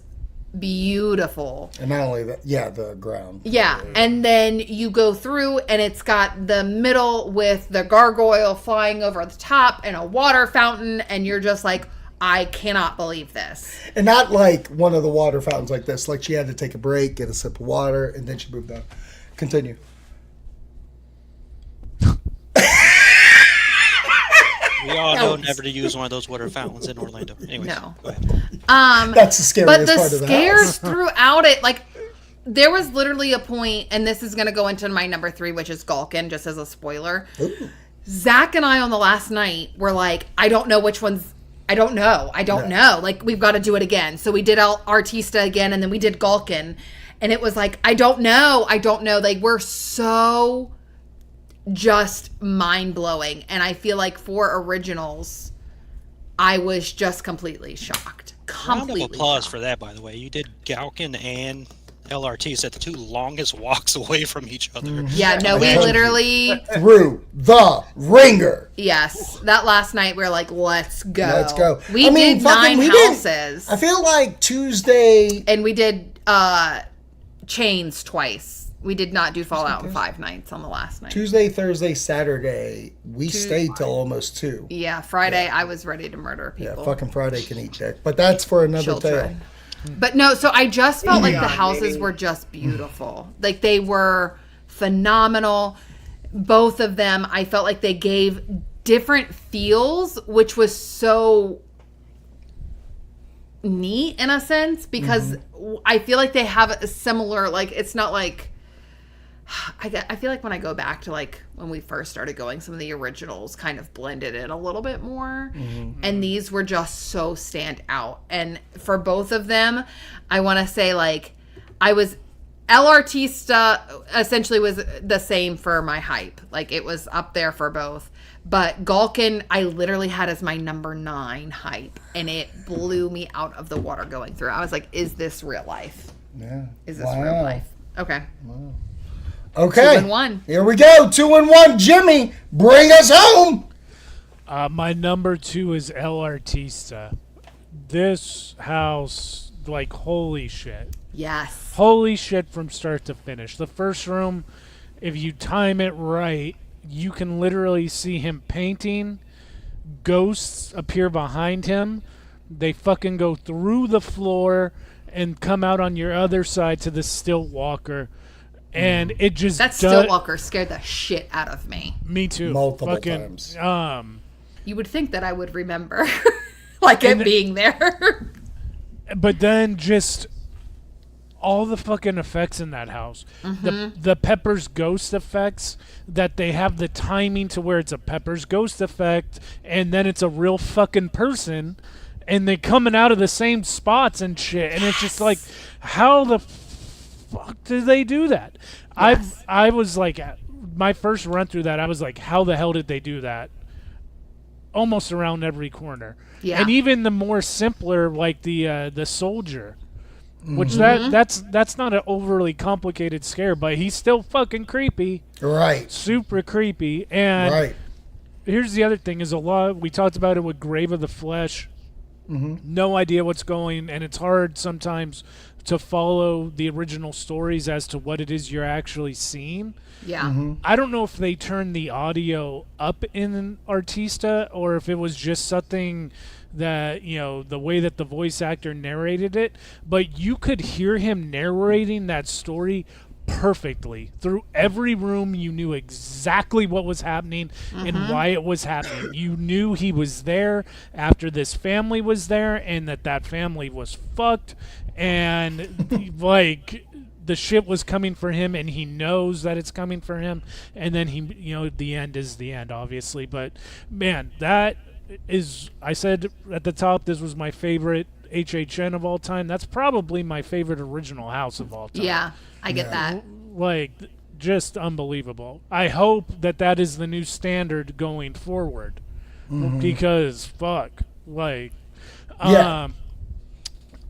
beautiful. And not only that, the ground. Yeah, and then you go through, and it's got the middle with the gargoyle flying over the top and a water fountain, and you're just like, I cannot believe this. And not like one of the water fountains like this. Like, she had to take a break, get a sip of water, and then she moved on. Continue. We all know never to use one of those water fountains in Orlando. Anyways, No. go ahead. That's the scariest But the part of the scares house. throughout it, like, there was literally a point, and this is going to go into my number 3, which is Gulkin, just as a spoiler. Ooh. Zach and I on the last night were like, I don't know which one's, I don't know. Like, we've got to do it again. So we did El Artista again, and then we did Gulkin. And it was like, I don't know. They were so just mind-blowing. And I feel like for originals, I was just completely shocked. Round of applause for that, by the way. You did Gaukin and El Artista, the 2 longest walks away from each other. Yeah, no, we literally... Through the ringer. Yes. That last night, we were like, let's go. Let's go. We did 9 houses. I feel like Tuesday... And we did chains twice. We did not do Fallout in 5 nights on the last night. Tuesday, Thursday, Saturday, we stayed till almost 2. Yeah, Friday I was ready to murder people. Yeah, fucking Friday can eat dick. But that's for another tale. But no, so I just felt like the houses were just beautiful. Like they were phenomenal. Both of them, I felt like they gave different feels, which was so neat in a sense, because I feel like they have a similar, like, it's not like, I feel like when I go back to like when we first started going, some of the originals kind of blended in a little bit more, and these were just so stand out. And for both of them, I want to say like El Artista essentially was the same for my hype. Like it was up there for both. But Gulkin, I literally had as my number 9 hype, and it blew me out of the water going through. I was like, is this real life? Yeah. Is this real life? Okay. Wow. Okay. 2-1. Here we go. 2-1. Jimmy, bring us home. My number 2 is El Artista. This house, like, holy shit. Yes. Holy shit from start to finish. The first room, if you time it right, you can literally see him painting. Ghosts appear behind him. They fucking go through the floor and come out on your other side to the stilt walker. And it just that stilt walker scared the shit out of me. Me too. Multiple times. You would think that I would remember, like it being there. But then just all the fucking effects in that house. The Pepper's Ghost effects, that they have the timing to where it's a Pepper's Ghost effect and then it's a real fucking person and they coming out of the same spots and shit. And it's just like, how the fuck did they do that? Yes. I was like, my first run through that, I was like, how the hell did they do that? Almost around every corner. Yeah. And even the more simpler, like the soldier, which that's not an overly complicated scare, but he's still fucking creepy. Right. Super creepy. And here's the other thing: is we talked about it with Grave of the Flesh. No idea what's going, and it's hard sometimes to follow the original stories as to what it is you're actually seeing. Yeah. I don't know if they turned the audio up in Artista or if it was just something that, you know, the way that the voice actor narrated it, but you could hear him narrating that story perfectly. Through every room, you knew exactly what was happening and why it was happening. You knew he was there after this family was there and that family was fucked and like the shit was coming for him and he knows that it's coming for him, and then he, you know, the end is the end, obviously. But man, that is, I said at the top, this was my favorite HHN of all time. That's probably my favorite original house of all time. Yeah, I get that. Like, just unbelievable. I hope that is the new standard going forward. Because, fuck, like,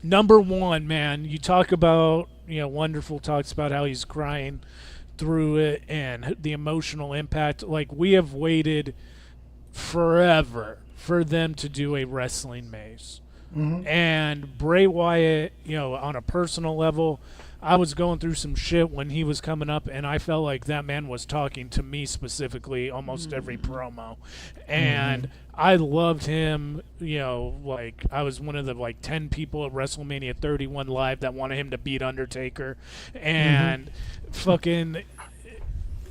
number 1, man, you talk about, you know, Wonderful talks about how he's crying through it and the emotional impact. Like, we have waited forever for them to do a wrestling maze. And Bray Wyatt, you know, on a personal level, I was going through some shit when he was coming up, and I felt like that man was talking to me specifically almost every promo. And I loved him, you know, like I was one of the like 10 people at WrestleMania 31 Live that wanted him to beat Undertaker. And fucking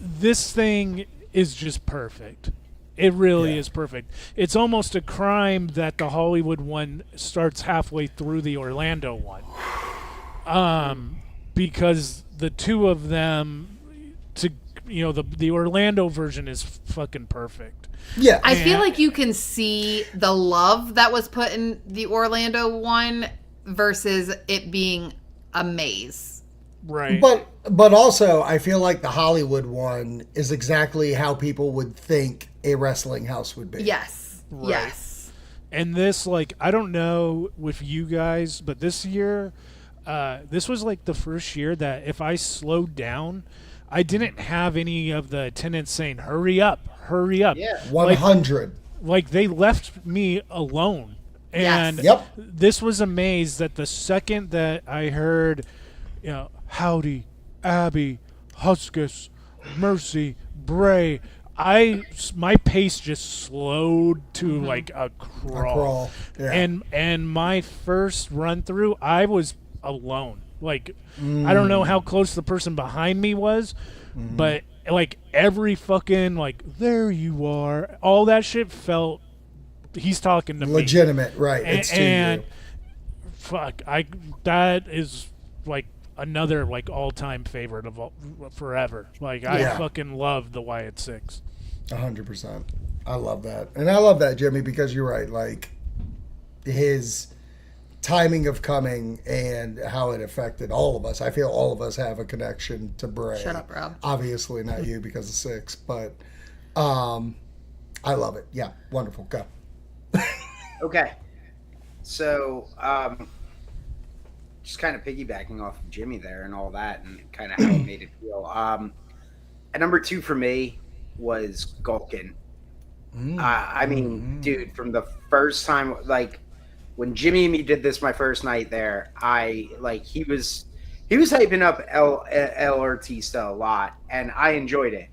this thing is just perfect. It really is perfect. It's almost a crime that the Hollywood one starts halfway through the Orlando one. Because the two of them, the Orlando version is fucking perfect. Yeah. I feel like you can see the love that was put in the Orlando one versus it being a maze. Right. But also, I feel like the Hollywood one is exactly how people would think a wrestling house would be. Yes. Right. Yes. And this, like, I don't know with you guys, but this year, this was like the first year that if I slowed down, I didn't have any of the attendants saying, hurry up, hurry up. Yeah. 100. Like they left me alone. And this was a maze that the second that I heard, you know, howdy, Abby, Huskus, Mercy, Bray. My pace just slowed to like a crawl. Yeah. And my first run through, I was alone. Like I don't know how close the person behind me was, but like every fucking like there you are, all that shit felt he's talking to legitimate, me. right? It's to you. Fuck, that is like another like all-time favorite of all, forever. Like I fucking love the Wyatt Six. 100%. I love that, and I love that, Jimmy, because you're right. Like his timing of coming and how it affected all of us. I feel all of us have a connection to Bray. Shut up, Rob. Obviously not you because of Six, but I love it. Yeah, wonderful. Go. Okay. So, just kind of piggybacking off of Jimmy there and all that and kind of how it made it feel. At number 2 for me was Gulkin. I mean, dude, from the first time, like, when Jimmy and me did this my first night there, he was hyping up El Artista a lot, and I enjoyed it.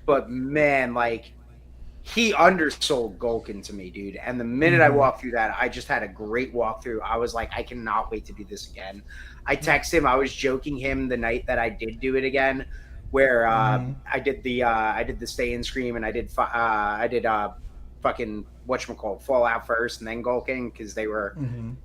But man, like, he undersold Gulkin to me, dude. And the minute I walked through that, I just had a great walkthrough. I was like, I cannot wait to do this again. I texted him. I was joking him the night that I did do it again, where I did the stay and scream, and I did fucking whatchamacallit, Fallout first and then Gulkin, because they were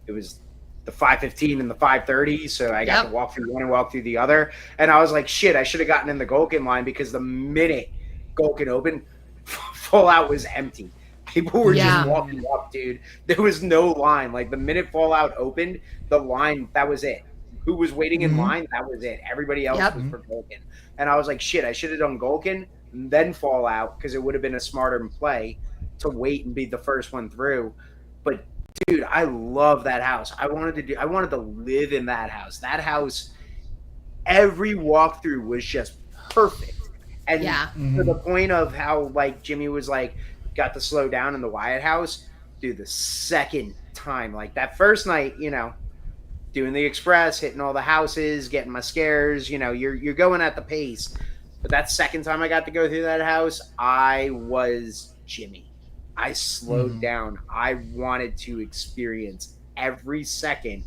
it was the 5:15 and the 5:30, so I got to walk through one and walk through the other. And I was like, shit, I should have gotten in the Gulkin line, because the minute Gulkin opened, Fallout was empty. People were just walking up, dude. There was no line. Like, the minute Fallout opened, the line, that was it. Who was waiting in line, that was it. Everybody else was for Gulkin. And I was like, shit, I should have done Gulkin, then Fallout, because it would have been a smarter play to wait and be the first one through. But dude, I love that house. I wanted to live in that house. That house, every walkthrough was just perfect. And to the point of how, like, Jimmy was like, got to slow down in the Wyatt house, dude, the second time, like that first night, you know, doing the express, hitting all the houses, getting my scares, you know, you're going at the pace. But that second time I got to go through that house, I was Jimmy. I slowed down. I wanted to experience every second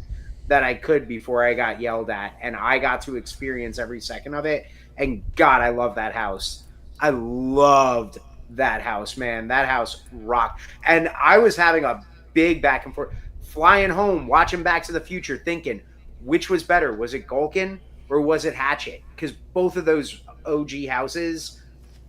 that I could before I got yelled at, and I got to experience every second of it. And God, I love that house. I loved that house, man. That house rocked. And I was having a big back and forth, flying home, watching Back to the Future, thinking, which was better? Was it Gulkin or was it Hatchet? Because both of those OG houses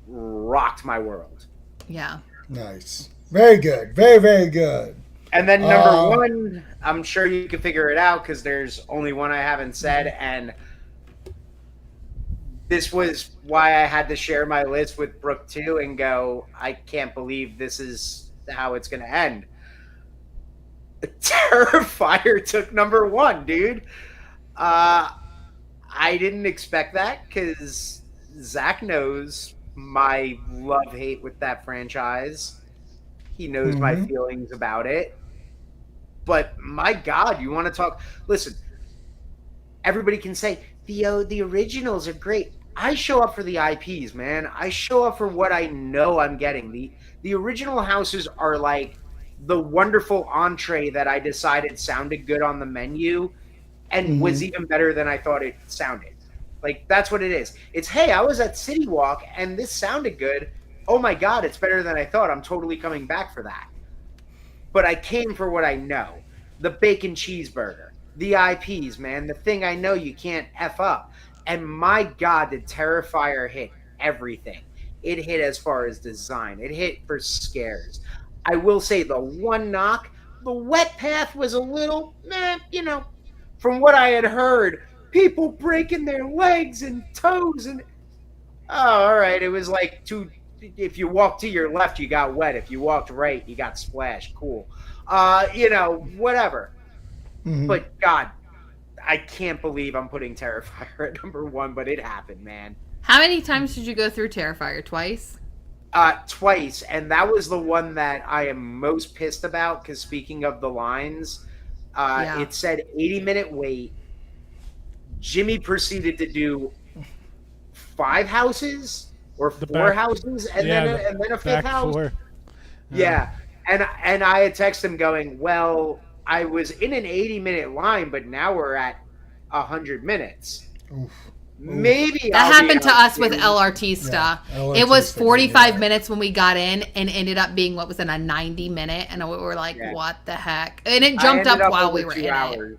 rocked my world. Yeah. Nice. Very good. Very, very good. And then number 1, I'm sure you can figure it out, because there's only one I haven't said, and this was why I had to share my list with Brooke too and go, I can't believe this is how it's going to end. Terrifier took number 1, dude. I didn't expect that, because Zach knows my love-hate with that franchise. He knows my feelings about it. But my God, you want to talk... Listen, everybody can say, the originals are great. I show up for the IPs, man. I show up for what I know I'm getting. The original houses are like the wonderful entree that I decided sounded good on the menu and was even better than I thought it sounded. Like, that's what it is. It's, hey, I was at City Walk and this sounded good. Oh my God, it's better than I thought. I'm totally coming back for that. But I came for what I know. The bacon cheeseburger. The IPs, man. The thing I know you can't F up. And my God, did Terrifier hit everything. It hit as far as design. It hit for scares. I will say the one knock, the wet path was a little, you know, from what I had heard, people breaking their legs and toes. And, oh, all right. It was like if you walked to your left, you got wet. If you walked right, you got splashed. Cool. You know, whatever. But God, I can't believe I'm putting Terrifier at number 1, but it happened, man. How many times did you go through Terrifier? Twice? Twice, and that was the one that I am most pissed about, because speaking of the lines, it said 80-minute wait. Jimmy proceeded to do 5 houses or The 4 back- houses, and yeah, then a 5th back house. 4. Yeah, and I had texted him going, well, I was in an 80-minute line, but now we're at 100 minutes. Oof. Maybe That I'll be happened to out us with in- El Artista. Yeah, El It was Artista, 45 yeah. minutes when we got in and ended up being what was in a 90-minute. And we were like, Yeah. what the heck? And it I jumped up ended while over we were 2 in it. hours.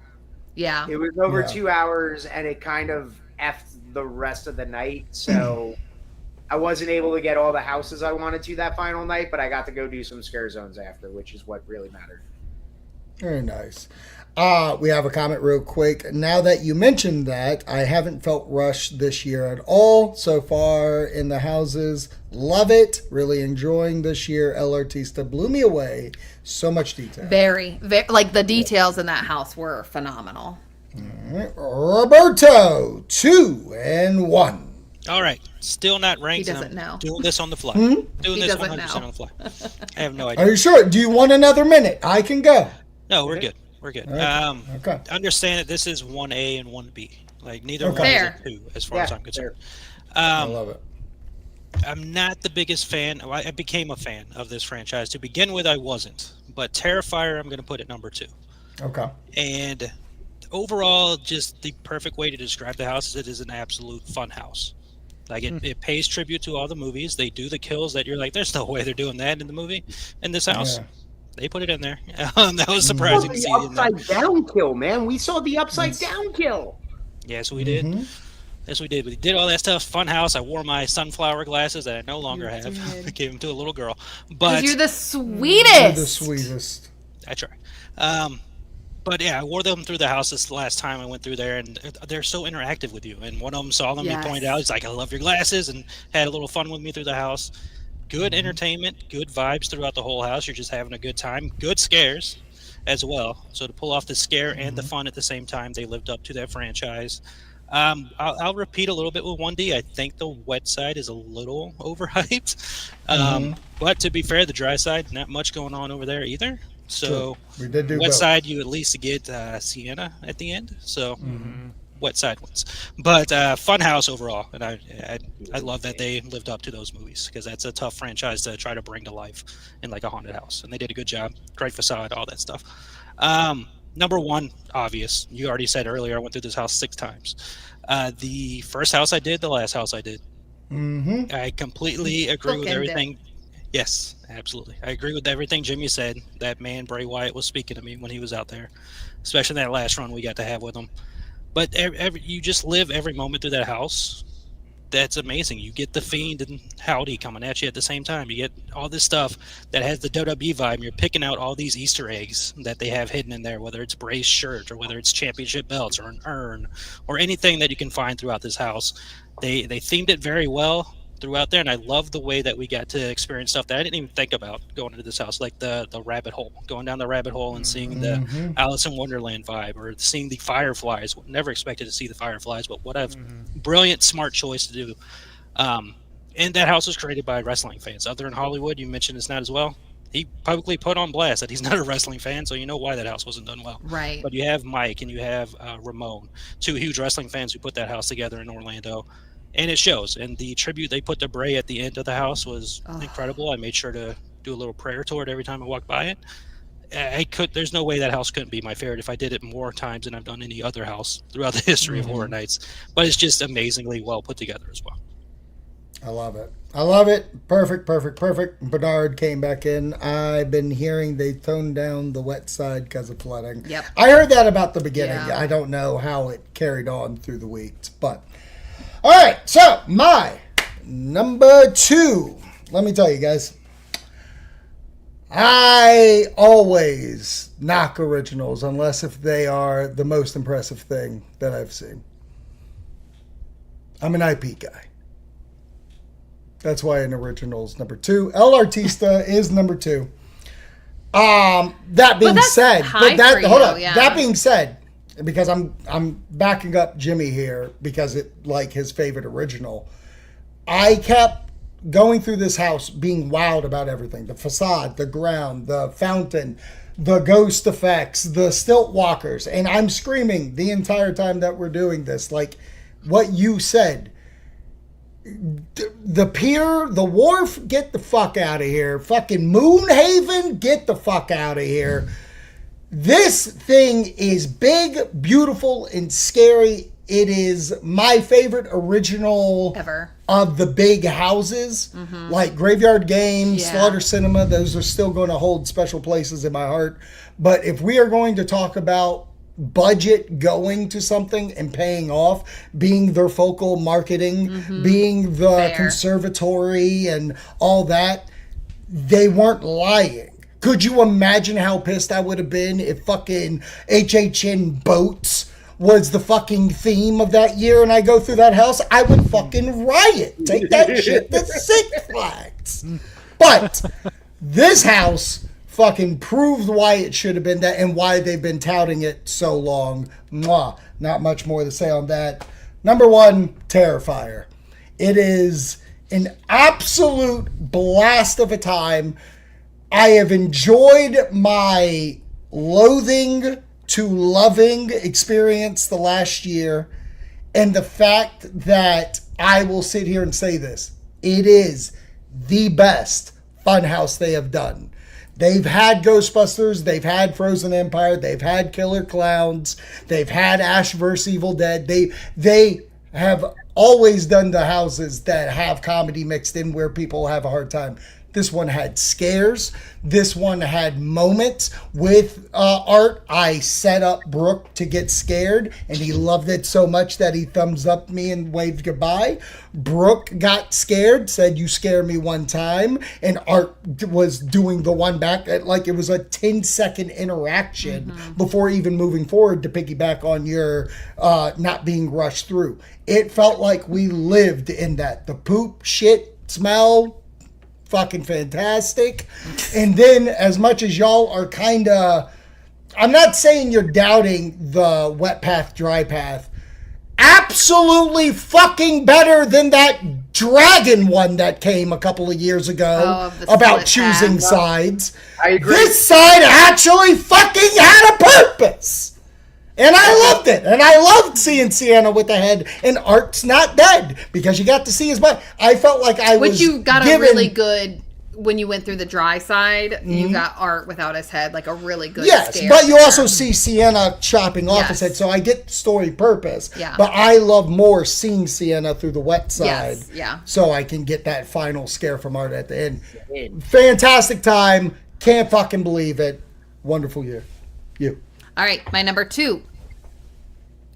Yeah. It was over Yeah. 2 hours, and it kind of effed the rest of the night. So I wasn't able to get all the houses I wanted to that final night, but I got to go do some scare zones after, which is what really mattered. Very nice. We have a comment real quick. Now that you mentioned that, I haven't felt rushed this year at all so far in the houses. Love it. Really enjoying this year. El Artista blew me away. So much detail. Very, like the details in that house were phenomenal. All right. Roberto, 2 and 1. All right, still not ranked. He and doesn't I'm know. Doing this on the fly. Hmm? Doing He this doesn't 100% know. on the fly. I have no Are idea. you sure? Do you want another minute? I can go. No, we're good. We're good. Okay. Understand that this is 1A and 1B. Like neither Okay. one Fair. is a 2 as far as Yeah, I'm concerned. I love it. I'm not the biggest fan. I became a fan of this franchise. To begin with, I wasn't. But Terrifier, I'm going to put at number 2. Okay. And overall, just the perfect way to describe the house is it is an absolute fun house. Like it pays tribute to all the movies. They do the kills that you're like, there's no way they're doing that in the movie. In this house, Yeah. they put it in there. That was Oh, surprising to the see. in there. upside down kill, man. We saw the upside down kill. Yes, we did. Mhm. Yes, we did. We did all that stuff. Fun house. I wore my sunflower glasses that I no longer have. did. I gave them to a little girl. Because But you're the You're sweetest. the sweetest. I try. But yeah, I wore them through the house this last time I went through there, and they're so interactive with you. And one of them saw them, Yes. he pointed out, he's like, I love your glasses, and had a little fun with me through the house. Good entertainment, good vibes throughout the whole house. You're just having a good time. Good scares as well. So to pull off the scare and the fun at the same time, they lived up to that franchise. I'll repeat a little bit with 1D. I think the wet side is a little overhyped. But to be fair, the dry side, not much going on over there either. So We did do wet both. side, you at least get Sienna at the end. So wet side wins. But fun house overall, and I love that they lived up to those movies because that's a tough franchise to try to bring to life in like a haunted house, and they did a good job. Great facade, all that stuff. Number 1, obvious. You already said earlier. I went through this house 6 times. The first house I did, the last house I did. Mm-hmm. I completely agree with Bookended. everything. Yes, absolutely. I agree with everything Jimmy said. That man, Bray Wyatt, was speaking to me when he was out there, especially that last run we got to have with him. But you just live every moment through that house. That's amazing. You get the Fiend and Howdy coming at you at the same time. You get all this stuff that has the WWE vibe. And you're picking out all these Easter eggs that they have hidden in there, whether it's Bray's shirt or whether it's championship belts or an urn or anything that you can find throughout this house. They themed it very well throughout there, and I love the way that we got to experience stuff that I didn't even think about going into this house, like the rabbit hole, going down the rabbit hole and seeing the Alice in Wonderland vibe, or seeing the fireflies. Never expected to see the fireflies, but what a brilliant, smart choice to do. And that house was created by wrestling fans. Other in Hollywood, you mentioned it's not as well. He publicly put on blast that he's not a wrestling fan, so you know why that house wasn't done well. Right. But you have Mike and you have Ramon, 2 huge wrestling fans who put that house together in Orlando. And it shows. And the tribute they put to Bray at the end of the house was incredible. I made sure to do a little prayer toward every time I walked by it. There's no way that house couldn't be my favorite if I did it more times than I've done any other house throughout the history of Horror Nights. But it's just amazingly well put together as well. I love it. I love it. Perfect. Bernard came back in. I've been hearing they toned down the wet side because of flooding. Yep. I heard that about the beginning. Yeah. I don't know how it carried on through the weeks, but all right. So my number 2. Let me tell you guys. I always knock originals unless if they are the most impressive thing that I've seen. I'm an IP guy. That's why an original is number 2. El Artista is number 2. That being that's said, high but that for hold you, on. yeah. That being said, because I'm backing up Jimmy here because it like his favorite original. I kept going through this house being wowed about everything. The facade, the ground, the fountain, the ghost effects, the stilt walkers, and I'm screaming the entire time that we're doing this. Like what you said, the pier, the wharf, get the fuck out of here. Fucking Moonhaven, get the fuck out of here. This thing is big, beautiful, and scary. It is my favorite original Ever. of the big houses, like Graveyard Games, Yeah. Slaughter Cinema. Those are still going to hold special places in my heart. But if we are going to talk about budget going to something and paying off, being their focal marketing, being the Fair. conservatory and all that, they weren't lying. Could you imagine how pissed I would have been if fucking HHN Boats was the fucking theme of that year and I go through that house? I would fucking riot. Take that shit to Six Flags. But this house fucking proved why it should have been that and why they've been touting it so long. Mwah. Not much more to say on that. Number 1, Terrifier. It is an absolute blast of a time. I have enjoyed my loathing to loving experience the last year. And the fact that I will sit here and say this, it is the best funhouse they have done. They've had Ghostbusters, they've had Frozen Empire, they've had Killer Clowns, they've had Ash vs. Evil Dead. They have always done the houses that have comedy mixed in where people have a hard time. This one had scares. This one had moments with art. I set up Brooke to get scared, and he loved it so much that he thumbs up me and waved goodbye. Brooke got scared, said, "You scare me one time," and Art was doing the one back. Like it was a 10-second interaction before even moving forward to piggyback on your not being rushed through. It felt like we lived in that. The poop, shit, smell, fucking fantastic. And then as much as y'all are kind of, I'm not saying you're doubting the wet path, dry path, absolutely fucking better than that dragon one that came a couple of years ago about choosing sides. I agree. This side actually fucking had a purpose. And I loved it. And I loved seeing Sienna with the head. And Art's not dead because you got to see his butt. I felt like I was Which you got given, a really good, when you went through the dry side, you got Art without his head, like a really good yes, scare but you there. also see Sienna chopping off his Yes. head. So I get story purpose. Yeah. But I love more seeing Sienna through the wet side. Yes, yeah. So I can get that final scare from Art at the end. Fantastic time. Can't fucking believe it. Wonderful year. You. All right, my number 2,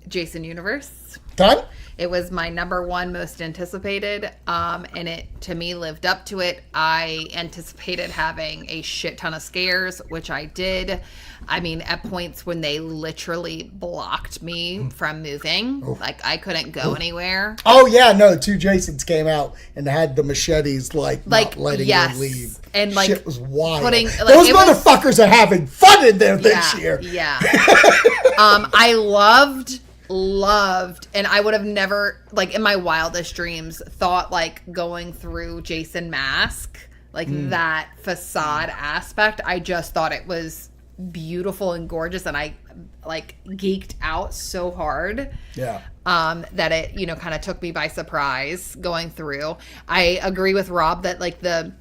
Jason Universe. Done? It was my number 1 most anticipated, and it, to me, lived up to it. I anticipated having a shit ton of scares, which I did. I mean, at points when they literally blocked me from moving. Like, I couldn't go anywhere. Oh, yeah, no, 2 Jasons came out and had the machetes, like not letting yes. them leave. And, like, shit was wild. putting- like, Those it was- motherfuckers are having fun in there this year. Yeah. I loved, and I would have never, like, in my wildest dreams, thought, like, going through Jason Mask, like, that facade aspect. I just thought it was beautiful and gorgeous, and I, like, geeked out so hard. Yeah. That it, you know, kind of took me by surprise going through. I agree with Rob that, like, the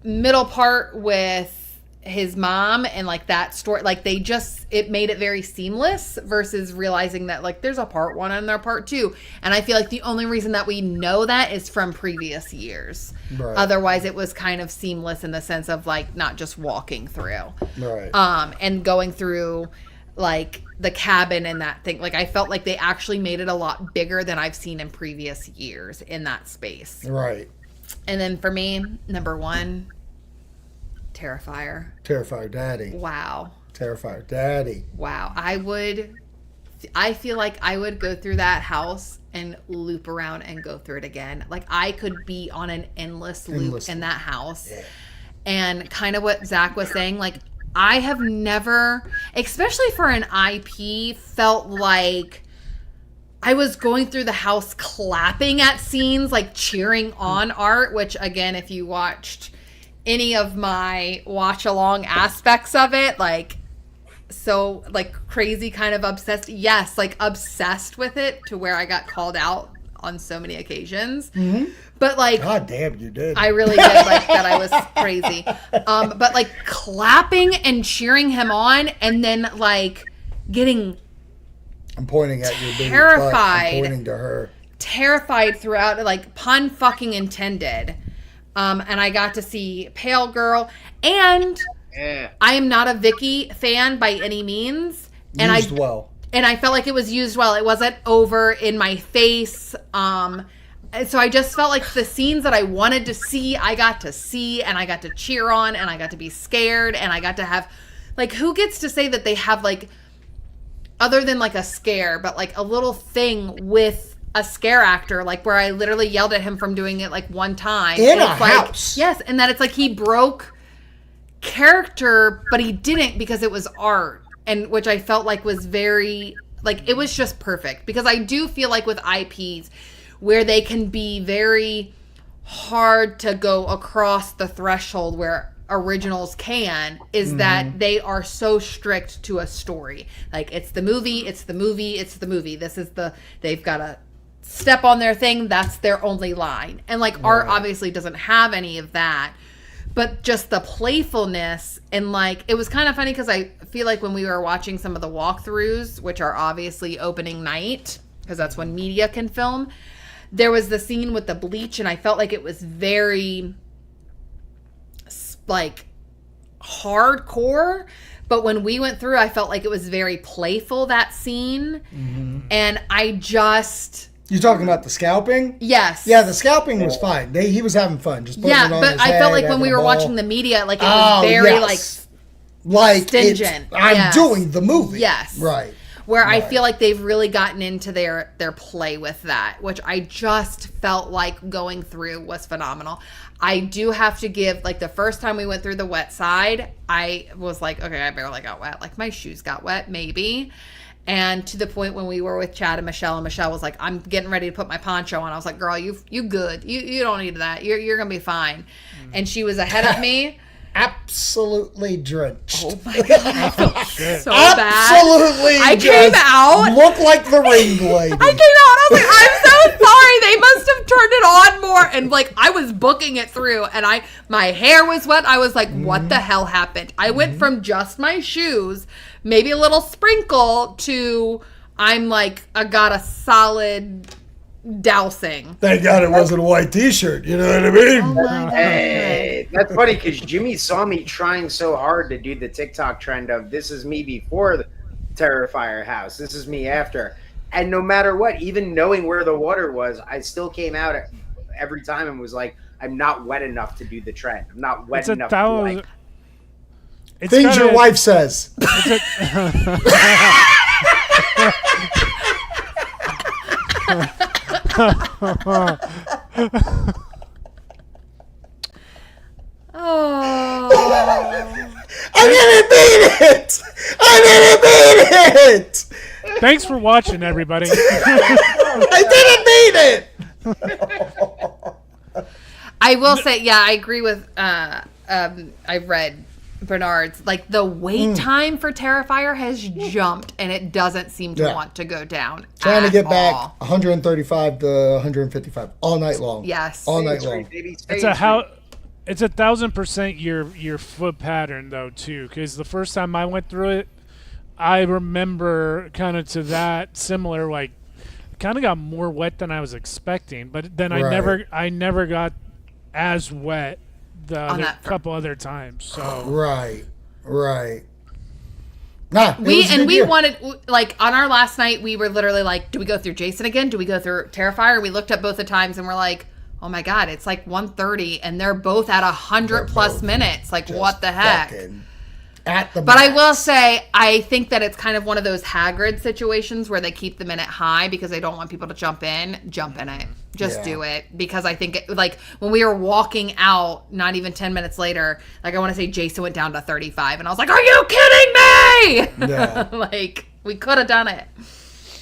middle part with his mom and, like, that story, like, they just, it made it very seamless versus realizing that, like, there's a part 1 and there's part 2. And I feel like the only reason that we know that is from previous years. Right. Otherwise, it was kind of seamless in the sense of, like, not just walking through. Right. And going through, like, the cabin and that thing. Like, I felt like they actually made it a lot bigger than I've seen in previous years in that space. Right. And then for me, number 1, Terrifier. Terrifier Daddy. Wow. Terrifier Daddy. Wow. I feel like I would go through that house and loop around and go through it again. Like, I could be on an endless loop in that house. Yeah. And kind of what Zach was saying, like, I have never, especially for an IP, felt like I was going through the house clapping at scenes, like cheering on Art, which, again, if you watched any of my watch along aspects of it, like, so, like, crazy kind of obsessed, yes, like, obsessed with it to where I got called out on so many occasions. But like, God damn, you did. I really did like that. I was crazy. But like clapping and cheering him on, and then like getting I'm pointing at your big terrified. butt. I'm pointing to her. Terrified throughout, like pun fucking intended. And I got to see Pale Girl, and I am not a Vicky fan by any means. And And I felt like it was used well. It wasn't over in my face. And so I just felt like the scenes that I wanted to see, I got to see, and I got to cheer on, and I got to be scared, and I got to have, like, who gets to say that they have, like, other than, like, a scare, but, like, a little thing with a scare actor, like, where I literally yelled at him from doing it, like, one time. In a house. Yes, and that it's like he broke character, but he didn't because it was art, and which I felt like was very, like, it was just perfect. Because I do feel like with IPs, where they can be very hard to go across the threshold where originals can, is that they are so strict to a story. Like, it's the movie, it's the movie, it's the movie. This is they've got to step on their thing, that's their only line. And, like, art obviously doesn't have any of that. But just the playfulness, and, like, it was kind of funny because I feel like when we were watching some of the walkthroughs, which are obviously opening night, because that's when media can film, there was the scene with the bleach, and I felt like it was very, like, hardcore. But when we went through, I felt like it was very playful, that scene. And I just... You talking about the scalping? Yes. Yeah, the scalping was fine. He was having fun. Just putting it on but his I head, felt like when we were ball. watching the media, like, it was very, like stingent. I'm doing the movie. Yes. Right. Where I feel like they've really gotten into their play with that, which I just felt like going through was phenomenal. I do have to give, like, the first time we went through the wet side, I was like, okay, I barely got wet. Like, my shoes got wet, maybe. And to the point when we were with Chad and Michelle was like, I'm getting ready to put my poncho on. I was like, girl, you good. You don't need that. You're going to be fine. And she was ahead of me. Absolutely drenched. Oh my God. I felt so bad. Absolutely I came out. Look like the ring lady. I came out. I was like, I'm so sorry. They must have turned it on more. And, like, I was booking it through, and my hair was wet. I was like, what the hell happened? I went from just my shoes, maybe a little sprinkle, to I'm like, I got a solid dousing. Thank God it wasn't a white t-shirt. You know what I mean? Oh my God. Hey, that's funny because Jimmy saw me trying so hard to do the TikTok trend of this is me before the Terrifier house. This is me after. And no matter what, even knowing where the water was, I still came out every time and was like, I'm not wet enough to do the trend. I'm not wet enough to, like... Things your wife says. I didn't mean it! I didn't mean it! Thanks for watching, everybody. I didn't mean it! I will say, yeah, I agree with, I read Bernard's, like, the wait time for Terrifier has jumped, and it doesn't seem to want to go down. Trying to get back 135 to 155 all night long. Yes. All night long. It's 1,000% your foot pattern, though, too, because the first time I went through it, I remember kind of to that similar, like, kind of got more wet than I was expecting, but then I never got as wet the couple other times. So right. Nah, we wanted, like, on our last night, we were literally like, do we go through Jason again? Do we go through Terrifier? We looked at both the times and we're like, oh my God, it's like 1:30 and they're both at 100+ minutes. Like, what the heck? But I will say, I think that it's kind of one of those Hagrid situations where they keep the minute high because they don't want people to jump in it. Just do it. Because I think, like, when we were walking out, not even 10 minutes later, like, I want to say Jason went down to 35. And I was like, are you kidding me? Yeah. Like, we could have done it.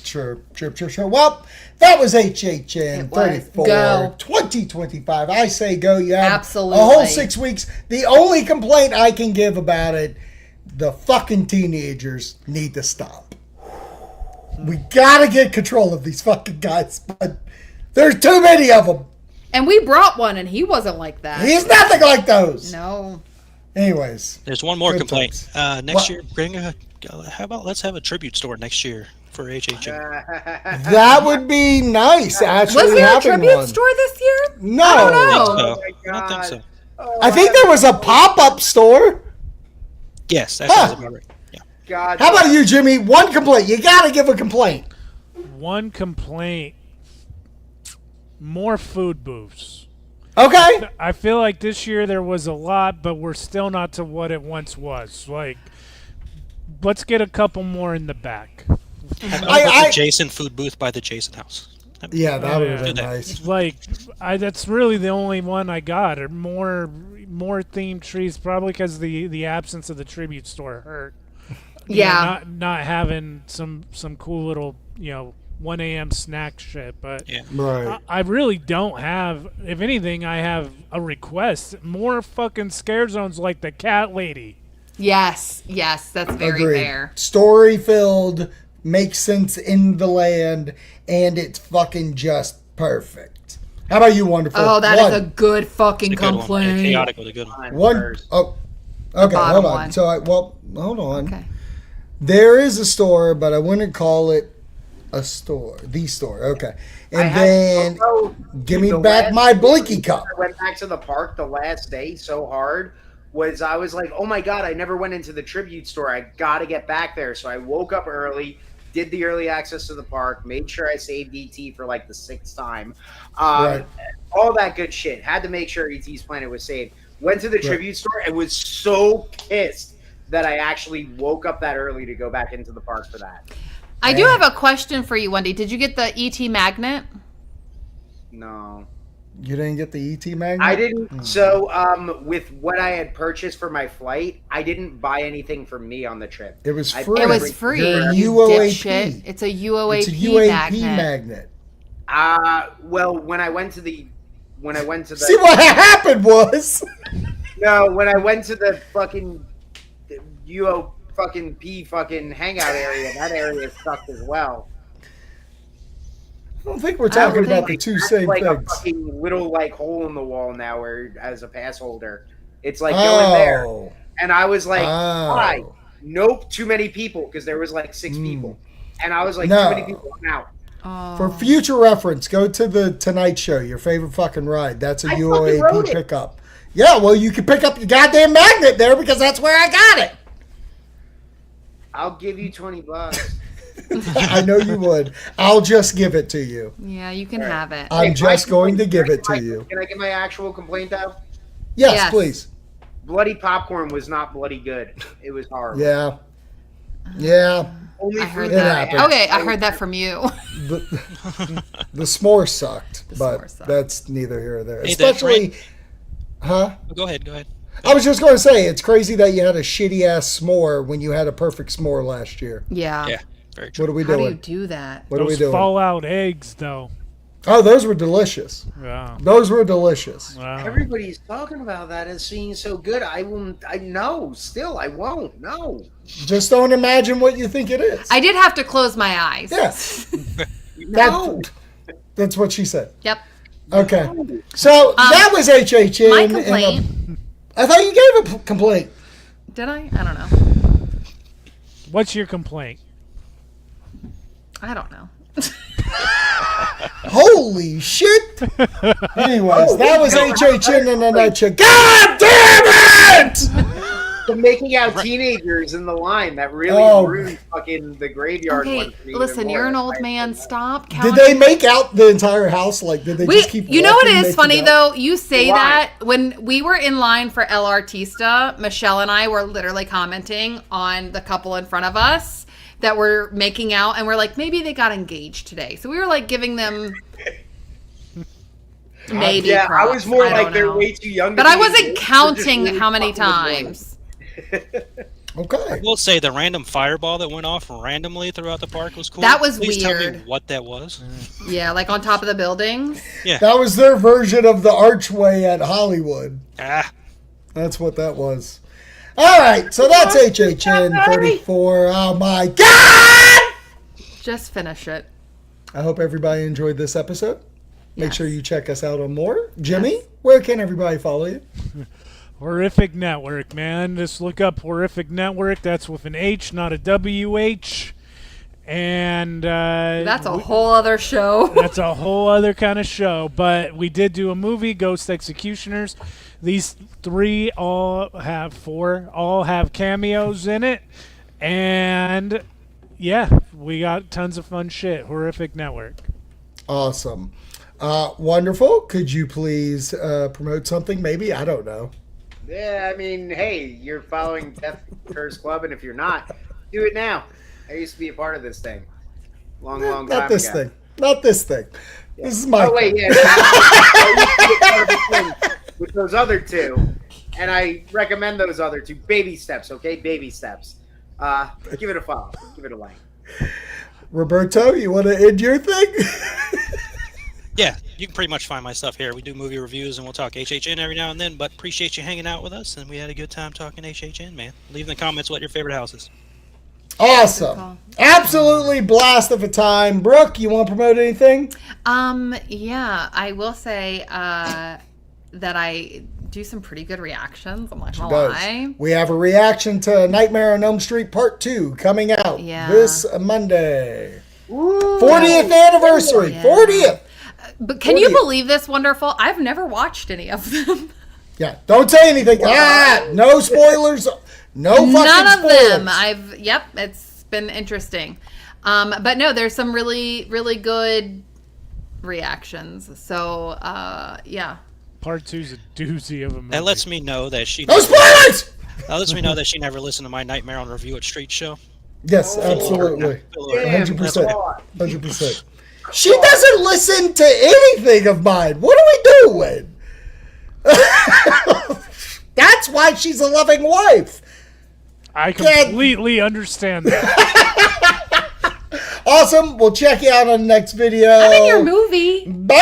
Sure. Well, that was HHN 34 Go. 2025. I say go. You have Absolutely. a whole 6 weeks. The only complaint I can give about it, the fucking teenagers need to stop. We gotta get control of these fucking guys, but There's too many of them. And we brought one, and he wasn't like that. He's nothing like those. No. Anyways. There's one more Good complaint. times. Next What? year, how about let's have a tribute store next year for HHN? That would be nice, actually. Was there a having tribute one. store this year? No. I don't I know. don't my think so. I don't think so. Oh, I think there was a pop-up store. Yes, that Huh. sounds about right. Yeah. God. How about you, Jimmy? One complaint. You got to give a complaint. One complaint. More food booths. Okay. I feel like this year there was a lot, but we're still not to what it once was. Like, let's get a couple more in the back. How about I- the Jason food booth by the Jason house? Yeah, that would have Yeah. been Do that. nice. Like, that's really the only one I got. Or more themed trees, probably because the absence of the tribute store hurt. You know, Yeah. not having some cool little 1 a.m. snack shit, but Yeah. Right. I really don't have. If anything, I have a request: more fucking scare zones like the cat lady. Yes, that's very Agreed. fair. Story filled, makes sense in the land, and it's fucking just perfect. How about you, Wonderful? Oh, that is One. a good fucking It's a good one. complaint. Chaotic was a good one. One. Oh, okay. bottom Hold on. one. So hold on. Okay. There is a store, but I wouldn't call it a store. The store. Okay. I And had then to go give me the back last my day Blinky cup. I went back to the park the last day so hard was I was like, oh my God, I never went into the tribute store. I got to get back there. So I woke up early, did the early access to the park, made sure I saved ET for like the 6th time. Right. All that good shit. Had to make sure ET's Planet was saved. Went to the Right. tribute store and was so pissed that I actually woke up that early to go back into the park for that. I do have a question for you, Wendy. Did you get the ET magnet? No. You didn't get the ET magnet? I didn't. So, with what I had purchased for my flight, I didn't buy anything for me on the trip. It was I- free. It was free. You're a You UOAP. dipshit. It's a UOAP, It's a UAP magnet. magnet. Well, when I went to the, See, what happened was... no, when I went to the fucking UO fucking P fucking hangout area, that area sucked as well. I don't think we're talking don't about the think- two That's same like a things. fucking little like hole in the wall now, where as a pass holder, it's like going there, Oh. and I was like, Oh. why? Nope, too many people because there was like 6 people, and I was like, No. too many people, I'm out. Oh. For future reference, go to the Tonight Show, your favorite fucking ride. That's a I fucking wrote UOAP it. pickup. Yeah, well, you can pick up your goddamn magnet there because that's where I got it. I'll give you $20. I know you would. I'll just give it to you. Yeah, you can have it. I'm Hey, just my going to complaint- give it to you. Can I get my actual complaint out? Yes, Yes. please. Bloody popcorn was not bloody good. It was horrible. Yeah. Yeah. Only I heard fruit that. happens. Okay, I heard that from you. The s'more sucked, but s'more sucked. that's neither here or there. Hey, that Especially, huh? Go ahead. I was just going to say, it's crazy that you had a shitty ass s'more when you had a perfect s'more last year. Yeah. Yeah, very true. What are we How do you doing? do that? What are we Those doing? Fallout eggs, though. Oh, those were delicious. Yeah. Those were delicious. Wow. Everybody's talking about that as being so good. I won't. I know. Still, I won't. No. Just don't imagine what you think it is. I did have to close my eyes. Yeah. No. That's what she said. Yep. Okay. So that was HHN. My and complaint. I thought you gave a complaint. Did I? I don't know. What's your complaint? I don't know. Holy shit. Anyways, that was HHN in a nutshell. God damn it! The making out teenagers in the line that really Oh. ruined fucking the graveyard Okay, one. for me even listen, you're more. an old That's why I man. said that. Stop Did counting. they make out the entire house? Like, did they just keep You know what walking, is making funny out? though? You say Why? that when we were in line for El Artista, Michelle and I were literally commenting on the couple in front of us that were making out, and we're like, maybe they got engaged today. So we were like giving them maybe. Yeah, I props. was more don't like they're know. way too young. But to I be wasn't engaged. They're counting just how many really fucking with times. Okay. I will say the random fireball that went off randomly throughout the park was cool. That was Please tell me weird. what that was. Yeah, like on top of the buildings. That was their version of the archway at Hollywood. Ah, That's what that was. All right, so that's HHN 34. Oh my God! Just finish it. I hope everybody enjoyed this episode. Make sure you check us out on more. Jimmy, where can everybody follow you? Horrific Network, man. Just look up Horrific Network. That's with an H, not a WH. And That's a whole other show. that's a whole other kind of show. But we did do a movie, Ghost Executioners. These all have cameos in it. And yeah, we got tons of fun shit. Horrific Network. Awesome. Wonderful. Could you please promote something? Maybe? I don't know. Yeah, I mean, hey, you're following Death Curse Club, and if you're not, do it now. I used to be a part of this thing. Long time ago. Not this thing. Not this thing. Yeah. This is my Oh, wait, yeah. I used to be a part of the thing with those other two, and I recommend those other two. Baby steps, okay? Baby steps. Give it a follow. Give it a like. Roberto, you want to end your thing? Yeah, you can pretty much find my stuff here. We do movie reviews and we'll talk HHN every now and then, but appreciate you hanging out with us, and we had a good time talking HHN, man. Leave in the comments what your favorite house is. Awesome. Absolutely blast of a time. Brooke, you want to promote anything? Yeah, I will say that I do some pretty good reactions. I'm not gonna lie. We have a reaction to Nightmare on Elm Street Part 2 coming out this Monday. Ooh, 40th anniversary. Yeah. 40th. But can you believe this, Wonderful? I've never watched any of them. Yeah, don't say anything. No spoilers. No fucking None of spoilers. them. It's been interesting. But no, there's some really, really good reactions. So, yeah. Part 2's a doozy of a movie. That lets me know that she. No spoilers! That lets me know that she never listened to my Nightmare on Review at Street show. Yes, absolutely. Damn, 100%. 100%. She doesn't listen to anything of mine. What are we doing? That's why she's a loving wife. I completely understand that. Awesome. We'll check you out on the next video. I'm in your movie. Bye.